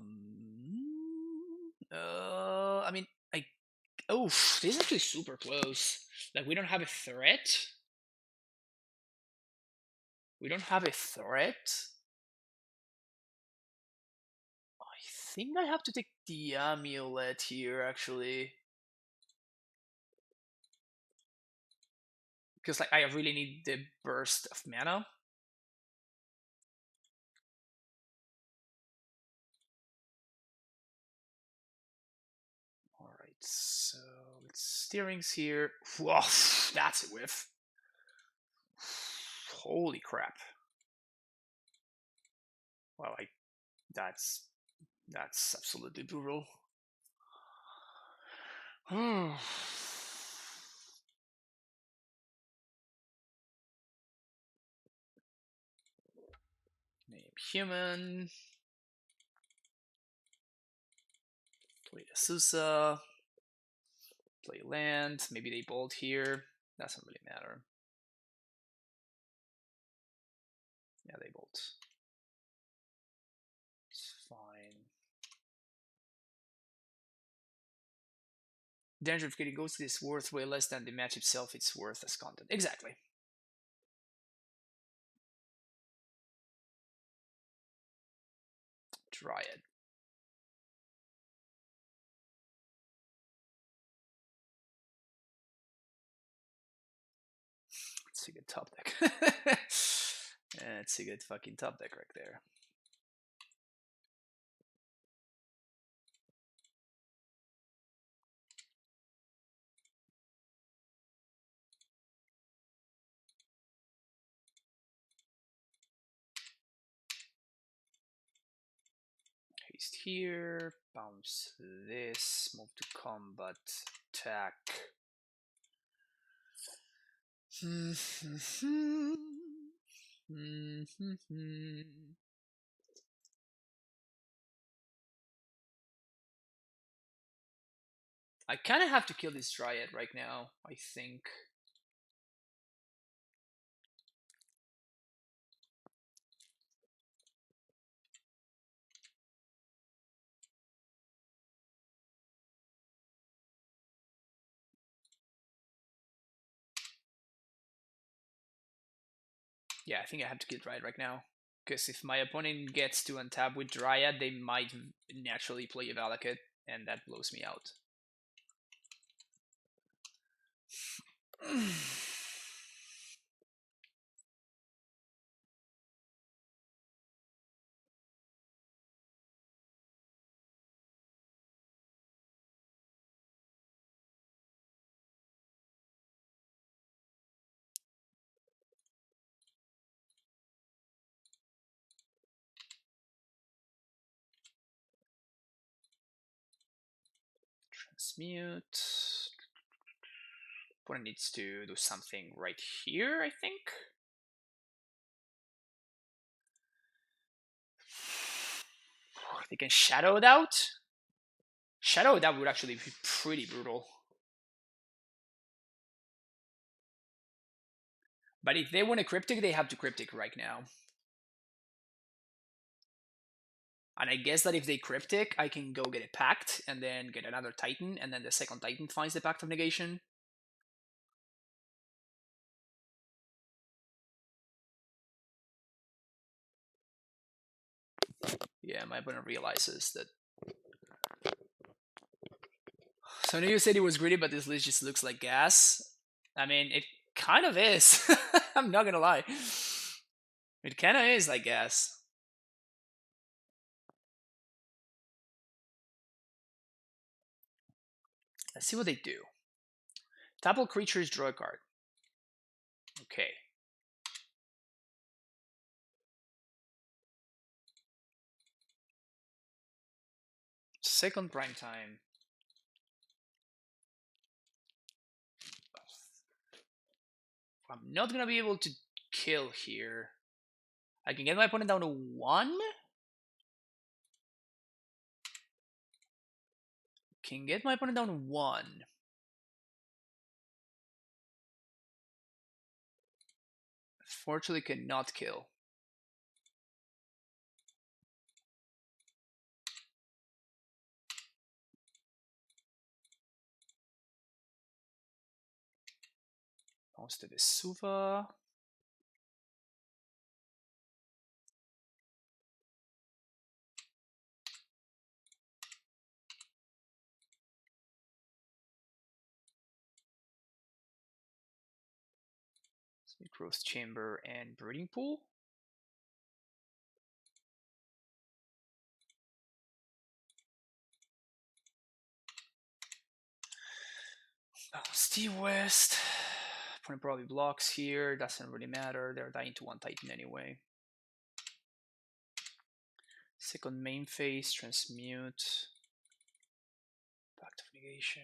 mean, oh, this is actually super close. Like, we don't have a threat. We don't have a threat. I think I have to take the AmuLIT here, actually. Because, like, I really need the burst of mana. Alright, so steering's here. Whoa, that's a whiff. Holy crap. Well, that's absolutely brutal. Name human. Play Asusa. Play land. Maybe they bolt here. Doesn't really matter. Yeah, they bolt. It's fine. Danger of getting ghosted is worth way less than the match itself it's worth as content. Exactly. Dryad. It's a good top deck. It's a good fucking top deck right there. Haste here, bounce this, move to combat, attack. I kind of have to kill this Dryad right now, I think. Yeah, I think I have to kill Dryad right now. Because if my opponent gets to untap with Dryad, they might naturally play a Valakut, and that blows me out. Transmute. Opponent needs to do something right here, I think. They can Shadow it out. Shadow it out would actually be pretty brutal. But if they want a Cryptic, they have to Cryptic right now. And I guess that if they Cryptic, I can go get a Pact, and then get another Titan, and then the second Titan finds the Pact of Negation. Yeah, my opponent realizes that. So I know you said he was greedy, but this list just looks like gas. I mean, it kind of is. I'm not gonna lie. It kind of is like gas. Let's see what they do. Tap all creatures, draw a card. Okay. Second prime time. I'm not gonna be able to kill here. I can get my opponent down to 1. Can get my opponent down to 1. Fortunately, cannot kill. Most of Vesuva. Growth Chamber and Breeding Pool. Steve West. Opponent probably blocks here. Doesn't really matter. They're dying to 1 Titan anyway. Second main phase, transmute. Back to negation.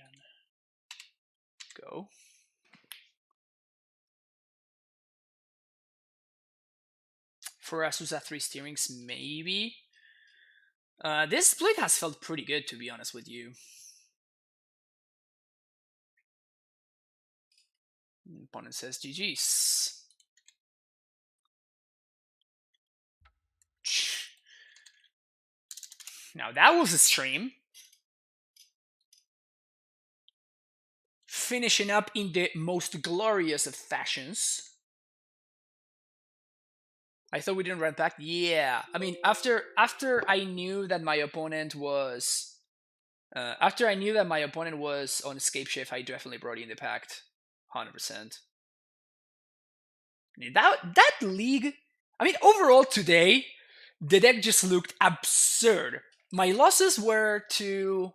Go. For Azusa 3 steerings, maybe. This split has felt pretty good, to be honest with you. Opponent says GG's. Now that was a stream. Finishing up in the most glorious of fashions. I thought we didn't run back. Yeah, I mean, after I knew that my opponent was, on Scapeshift, I definitely brought in the pact, 100%. That league, I mean, overall today, the deck just looked absurd. My losses were to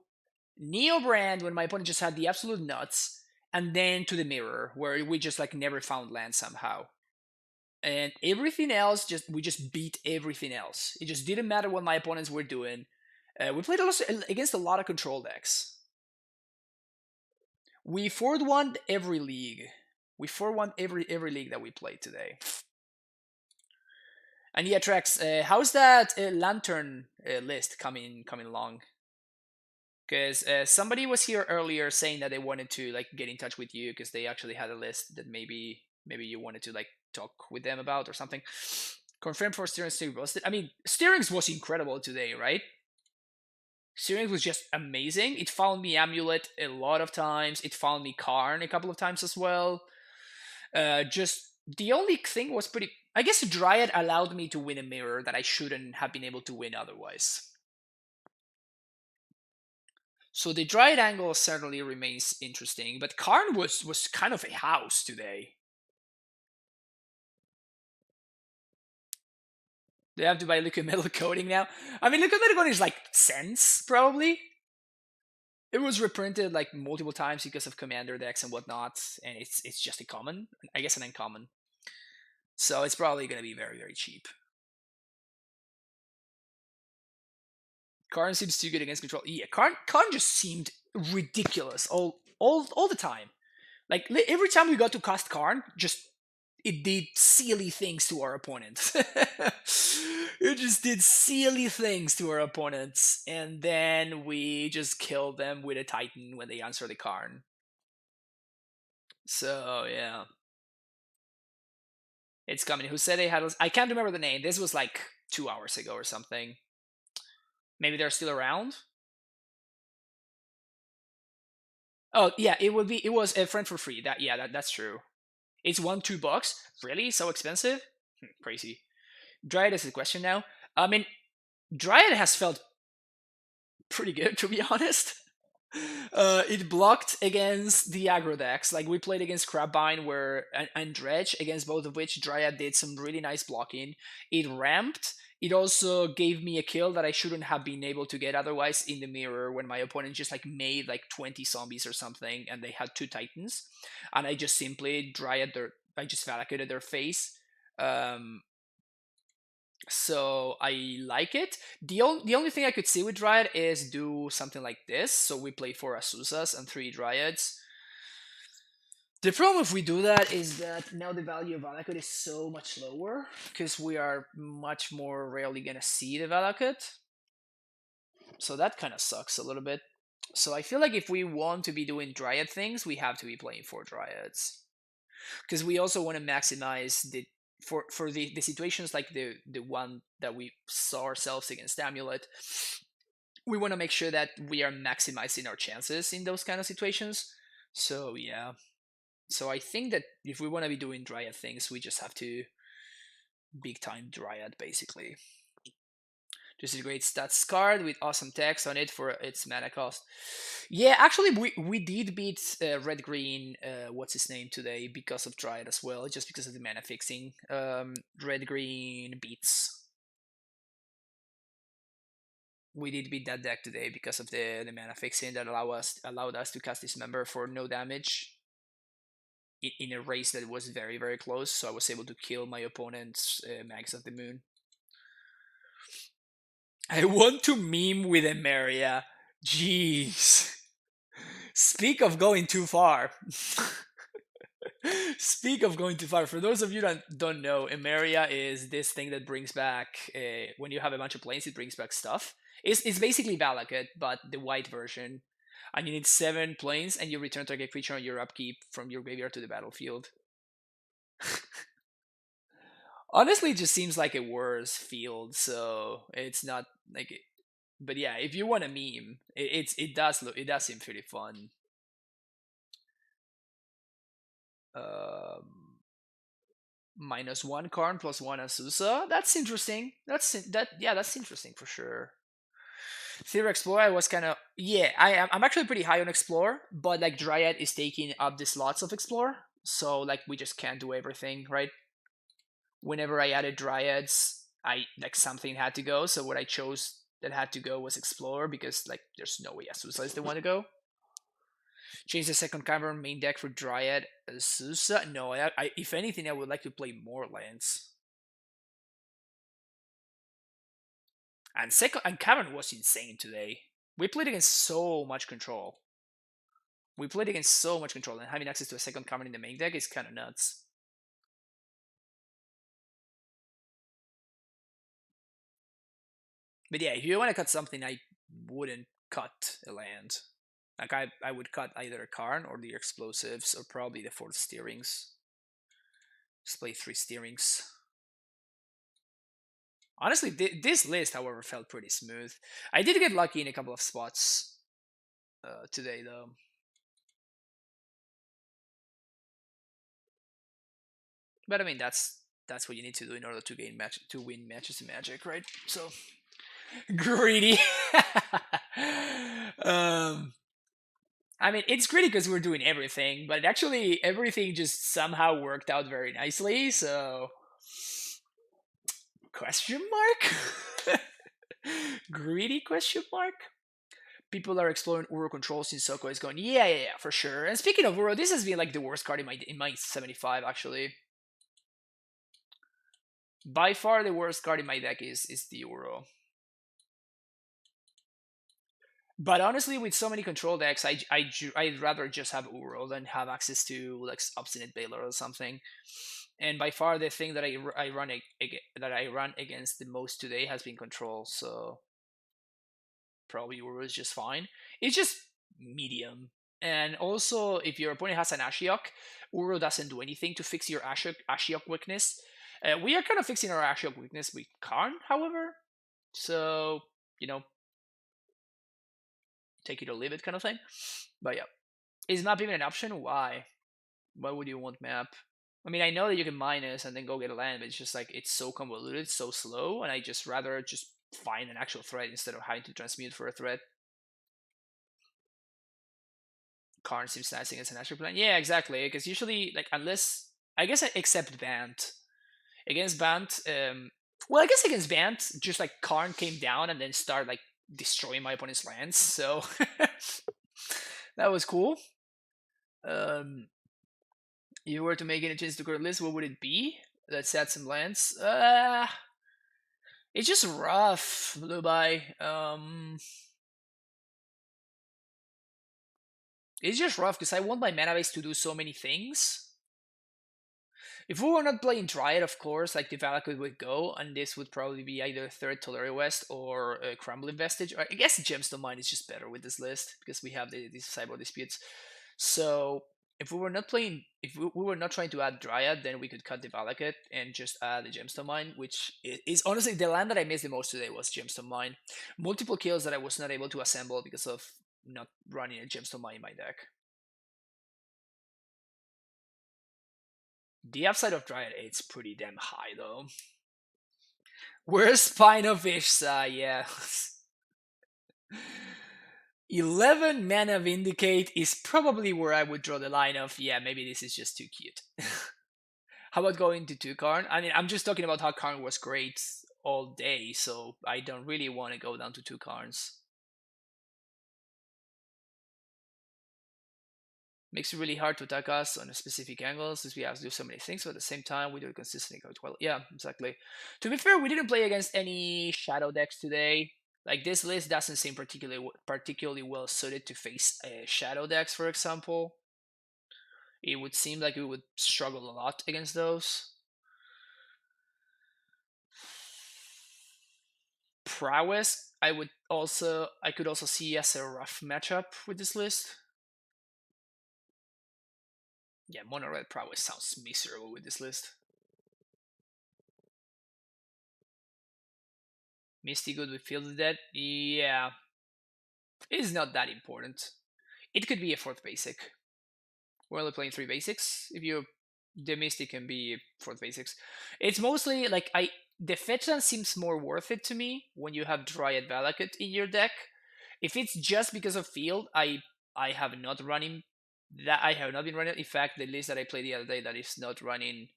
Neo Brand when my opponent just had the absolute nuts, and then to the Mirror where we just like never found land somehow. And everything else, we just beat everything else. It just didn't matter what my opponents were doing. We played against a lot of control decks. We 4-1 every league. We 4-1 every league that we played today. And yeah, Trex, how's that Lantern list coming along? Because somebody was here earlier saying that they wanted to like get in touch with you because they actually had a list that maybe you wanted to like talk with them about or something. Confirmed for Steerings. I mean, Steerings was incredible today, right? Steerings was just amazing. It found me AmuLIT a lot of times. It found me Karn a couple of times as well. Just the only thing was pretty. I guess Dryad allowed me to win a mirror that I shouldn't have been able to win otherwise. So the Dryad angle certainly remains interesting, but Karn was kind of a house today. They have to buy liquid metal coating now. I mean, liquid metal coating is like cents, probably. It was reprinted like multiple times because of commander decks and whatnot, and it's just a common, I guess an uncommon. So it's probably gonna be very, very cheap. Karn seems too good against control. Yeah, Karn just seemed ridiculous all the time. Like every time we got to cast Karn, just it did silly things to our opponents. It just did silly things to our opponents, and then we just killed them with a Titan when they answer the Karn. So yeah, it's coming. Who said they had? I can't remember the name. This was like 2 hours ago or something. Maybe they're still around. Oh yeah, it would be. It was a friend for free. That's true. It's $1-2. Really? So expensive? Crazy. Dryad is the question now. I mean, Dryad has felt pretty good, to be honest. It blocked against the aggro decks. Like we played against Crabbind where and Dredge, against both of which Dryad did some really nice blocking. It ramped. It also gave me a kill that I shouldn't have been able to get otherwise in the mirror when my opponent just like made like 20 zombies or something and they had two Titans. And I just simply I just Valakuted their face. Um, so I like it. The only thing I could see with Dryad is do something like this. So we play 4 Azuzas and 3 Dryads. The problem if we do that is that now the value of Valakut is so much lower because we are much more rarely gonna see the Valakut. So that kind of sucks a little bit. So I feel like if we want to be doing Dryad things, we have to be playing 4 Dryads because we also want to maximize the for the situations like the one that we saw ourselves against AmuLIT. We want to make sure that we are maximizing our chances in those kind of situations. So yeah, so I think that if we want to be doing Dryad things, we just have to big time Dryad basically. This is a great stats card with awesome text on it for its mana cost. Yeah, actually, we did beat red green. What's his name today because of Dryad as well, just because of the mana fixing. Red green beats. We did beat that deck today because of the mana fixing that allowed us to cast Dismember for no damage in a race that was very close. So I was able to kill my opponent's Mags of the Moon. I want to meme with Emeria. Jeez. Speak of going too far. Speak of going too far. For those of you that don't know, Emeria is this thing that brings back, when you have a bunch of planes, it brings back stuff. It's basically Valakut, but the white version. And you need 7 planes, and you return target creature on your upkeep from your graveyard to the battlefield. Honestly, it just seems like a worse field, so it's not like it. But yeah, if you want a meme, it does seem pretty fun. Um, -1 Karn +1 Azusa. That's interesting. That's interesting for sure. Theory Explorer, I was kind of yeah. I'm actually pretty high on Explore, but like Dryad is taking up the slots of Explore, so like we just can't do everything, right? Whenever I added Dryads, I like something had to go. So what I chose that had to go was Explorer because like there's no way Azusa is the one to go. Change the second cavern main deck for Dryad Azusa. No, if anything, I would like to play more lands. And cavern was insane today. We played against so much control. And having access to a second cavern in the main deck is kind of nuts. But yeah, if you want to cut something, I wouldn't cut a land. Like I would cut either a Karn or the explosives or probably the 4 steerings. Just play 3 steerings. Honestly, this list, however, felt pretty smooth. I did get lucky in a couple of spots today, though. But I mean, that's what you need to do in order to win matches in Magic, right? So greedy. um, I mean, it's greedy because we're doing everything, but actually, everything just somehow worked out very nicely. So, question mark? Greedy question mark? People are exploring Uro controls in Soko is going, yeah, for sure. And speaking of Uro, this has been like the worst card in my 75 actually. By far the worst card in my deck is the Uro. But honestly, with so many control decks, I'd rather just have Uro than have access to like Obstinate Baylor or something. And by far the thing that I run against the most today has been control. So probably Uro is just fine. It's just medium. And also, if your opponent has an Ashiok, Uro doesn't do anything to fix your Ashiok weakness. We are kind of fixing our Ashiok weakness with Karn, however. So, take it or leave it kind of thing. But yeah. Is map even an option? Why? Why would you want map? I mean, I know that you can minus and then go get a land, but it's just like, it's so convoluted, so slow, and I just rather just find an actual threat instead of having to transmute for a threat. Karn seems nice against an Astral Plan. Yeah, exactly. Because usually, like, unless I guess except Bant against Bant, well, I guess against Bant, just like Karn came down and then started like destroying my opponent's lands. So that was cool. Um, you were to make any change to current list, what would it be? Let's add some lands. It's just rough, Blue By. It's just rough because I want my mana base to do so many things. If we were not playing Dryad, of course, like the Valakut would go, and this would probably be either third Tolari West or Crumbling Vestige. Or I guess Gemstone Mine is just better with this list because we have these Cyber Disputes. So if we were not playing, if we were not trying to add Dryad, then we could cut the Valakut and just add the Gemstone Mine, which is honestly the land that I missed the most today was Gemstone Mine. Multiple kills that I was not able to assemble because of not running a Gemstone Mine in my deck. The upside of Dryad, it's pretty damn high though. Where's Spine of Ishsa? Yeah. 11 mana Vindicate is probably where I would draw the line of, yeah, maybe this is just too cute. How about going to 2 Karn? I mean, I'm just talking about how Karn was great all day, so I don't really want to go down to 2 Karns. Makes it really hard to attack us on a specific angles since we have to do so many things, but at the same time we do it consistently quite well. Yeah, exactly. To be fair, we didn't play against any shadow decks today. Like this list doesn't seem particularly well suited to face shadow decks, for example. It would seem like we would struggle a lot against those. Prowess, I could also see as a rough matchup with this list. Yeah, Mono Red Prowess sounds miserable with this list. Misty Good with Field of Dead? Yeah. It is not that important. It could be a 4th basic. We're only playing 3 basics. If you the Mystic can be 4th basics. It's mostly like the fetchland seems more worth it to me when you have Dryad Valakut in your deck. If it's just because of field, I have not running that I have not been running. In fact, the list that I played the other day that is not running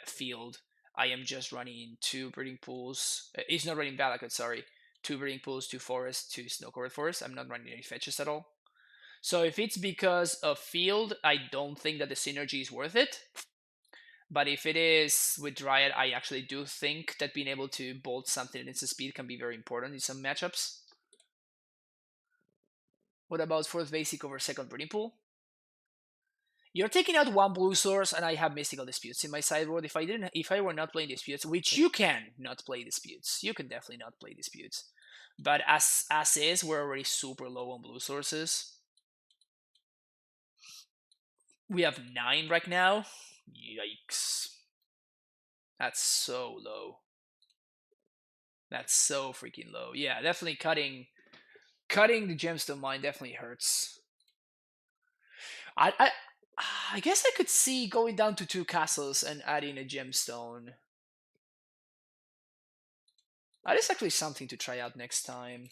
field, I am just running 2 breeding pools. It's not running Valakut, sorry. 2 breeding pools, 2 forests, 2 snow covered forests. I'm not running any fetches at all. So if it's because of field, I don't think that the synergy is worth it. But if it is with Dryad, I actually do think that being able to bolt something at instant speed can be very important in some matchups. What about 4th basic over 2nd breeding pool? You're taking out 1 blue source, and I have mystical disputes in my sideboard. If I were not playing disputes, which you can not play disputes, you can definitely not play disputes. But as is, we're already super low on blue sources. We have 9 right now. Yikes. That's so low. That's so freaking low. Yeah, definitely cutting the gemstone mine definitely hurts. I I guess I could see going down to 2 castles and adding a gemstone. That is actually something to try out next time.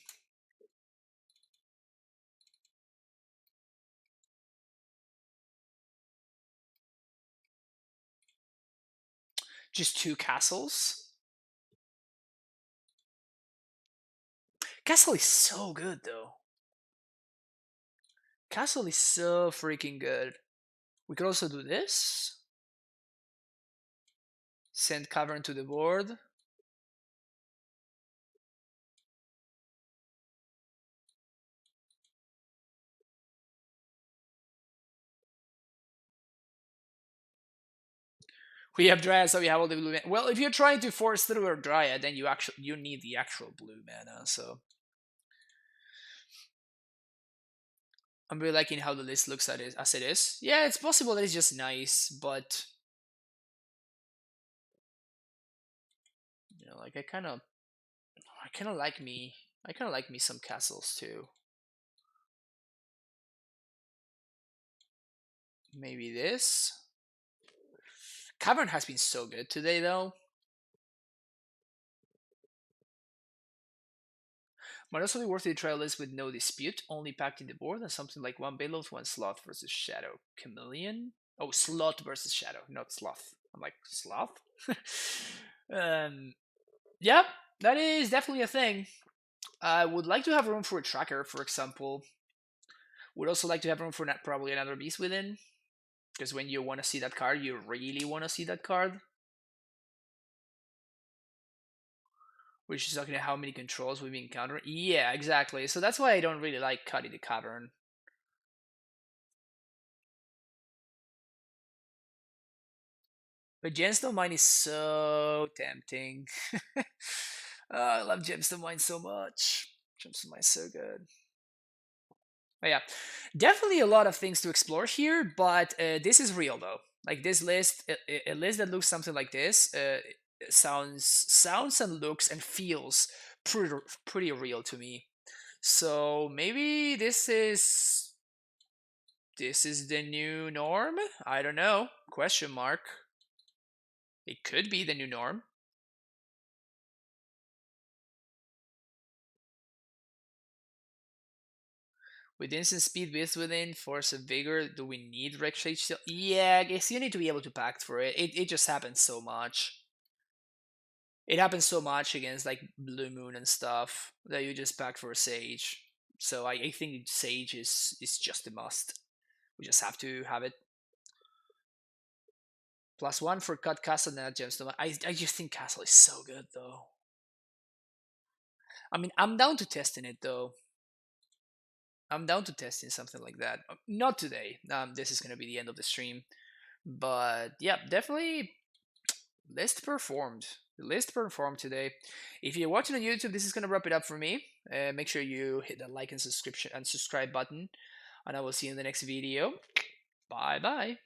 Just 2 castles. Castle is so good though. Castle is so freaking good. We could also do this. Send Cavern to the board. We have Dryad, so we have all the blue mana. Well, if you're trying to force through a Dryad, then you need the actual blue mana, so I'm really liking how the list looks at it as it is. Yeah, it's possible that it's just nice, but like I kind of like me some castles too. Maybe this. Cavern has been so good today though. Might also be worth to try a list with no dispute, only packed in the board, and something like one Bailoff, one Sloth versus Shadow. Chameleon? Oh, Sloth versus Shadow, not Sloth. I'm like, Sloth? um, yeah, that is definitely a thing. I would like to have room for a tracker, for example. Would also like to have room for probably another Beast Within, because when you want to see that card, you really want to see that card. Which is talking about how many controls we've been encountering. Yeah, exactly. So that's why I don't really like Cuddy the Cavern. But Gemstone Mine is so tempting. I love Gemstone Mine so much. Gemstone Mine is so good. But yeah, definitely a lot of things to explore here, but this is real though. Like this list, a list that looks something like this sounds and looks and feels pretty real to me. So maybe this is the new norm. I don't know. Question mark. It could be the new norm. With instant speed, with within, force of vigor, do we need Rex Shade still? Yeah, I guess you need to be able to pact for it. It just happens so much. It happens so much against like Blue Moon and stuff that you just pack for a Sage. So I think Sage is just a must. We just have to have it. +1 for cut castle and that gemstone. I just think castle is so good though. I mean, I'm down to testing it though. I'm down to testing something like that. Not today. This is gonna be the end of the stream. But yeah, definitely list performed. The list performed today. If you're watching on YouTube, this is gonna wrap it up for me. Make sure you hit that like and subscribe button, and I will see you in the next video. Bye bye.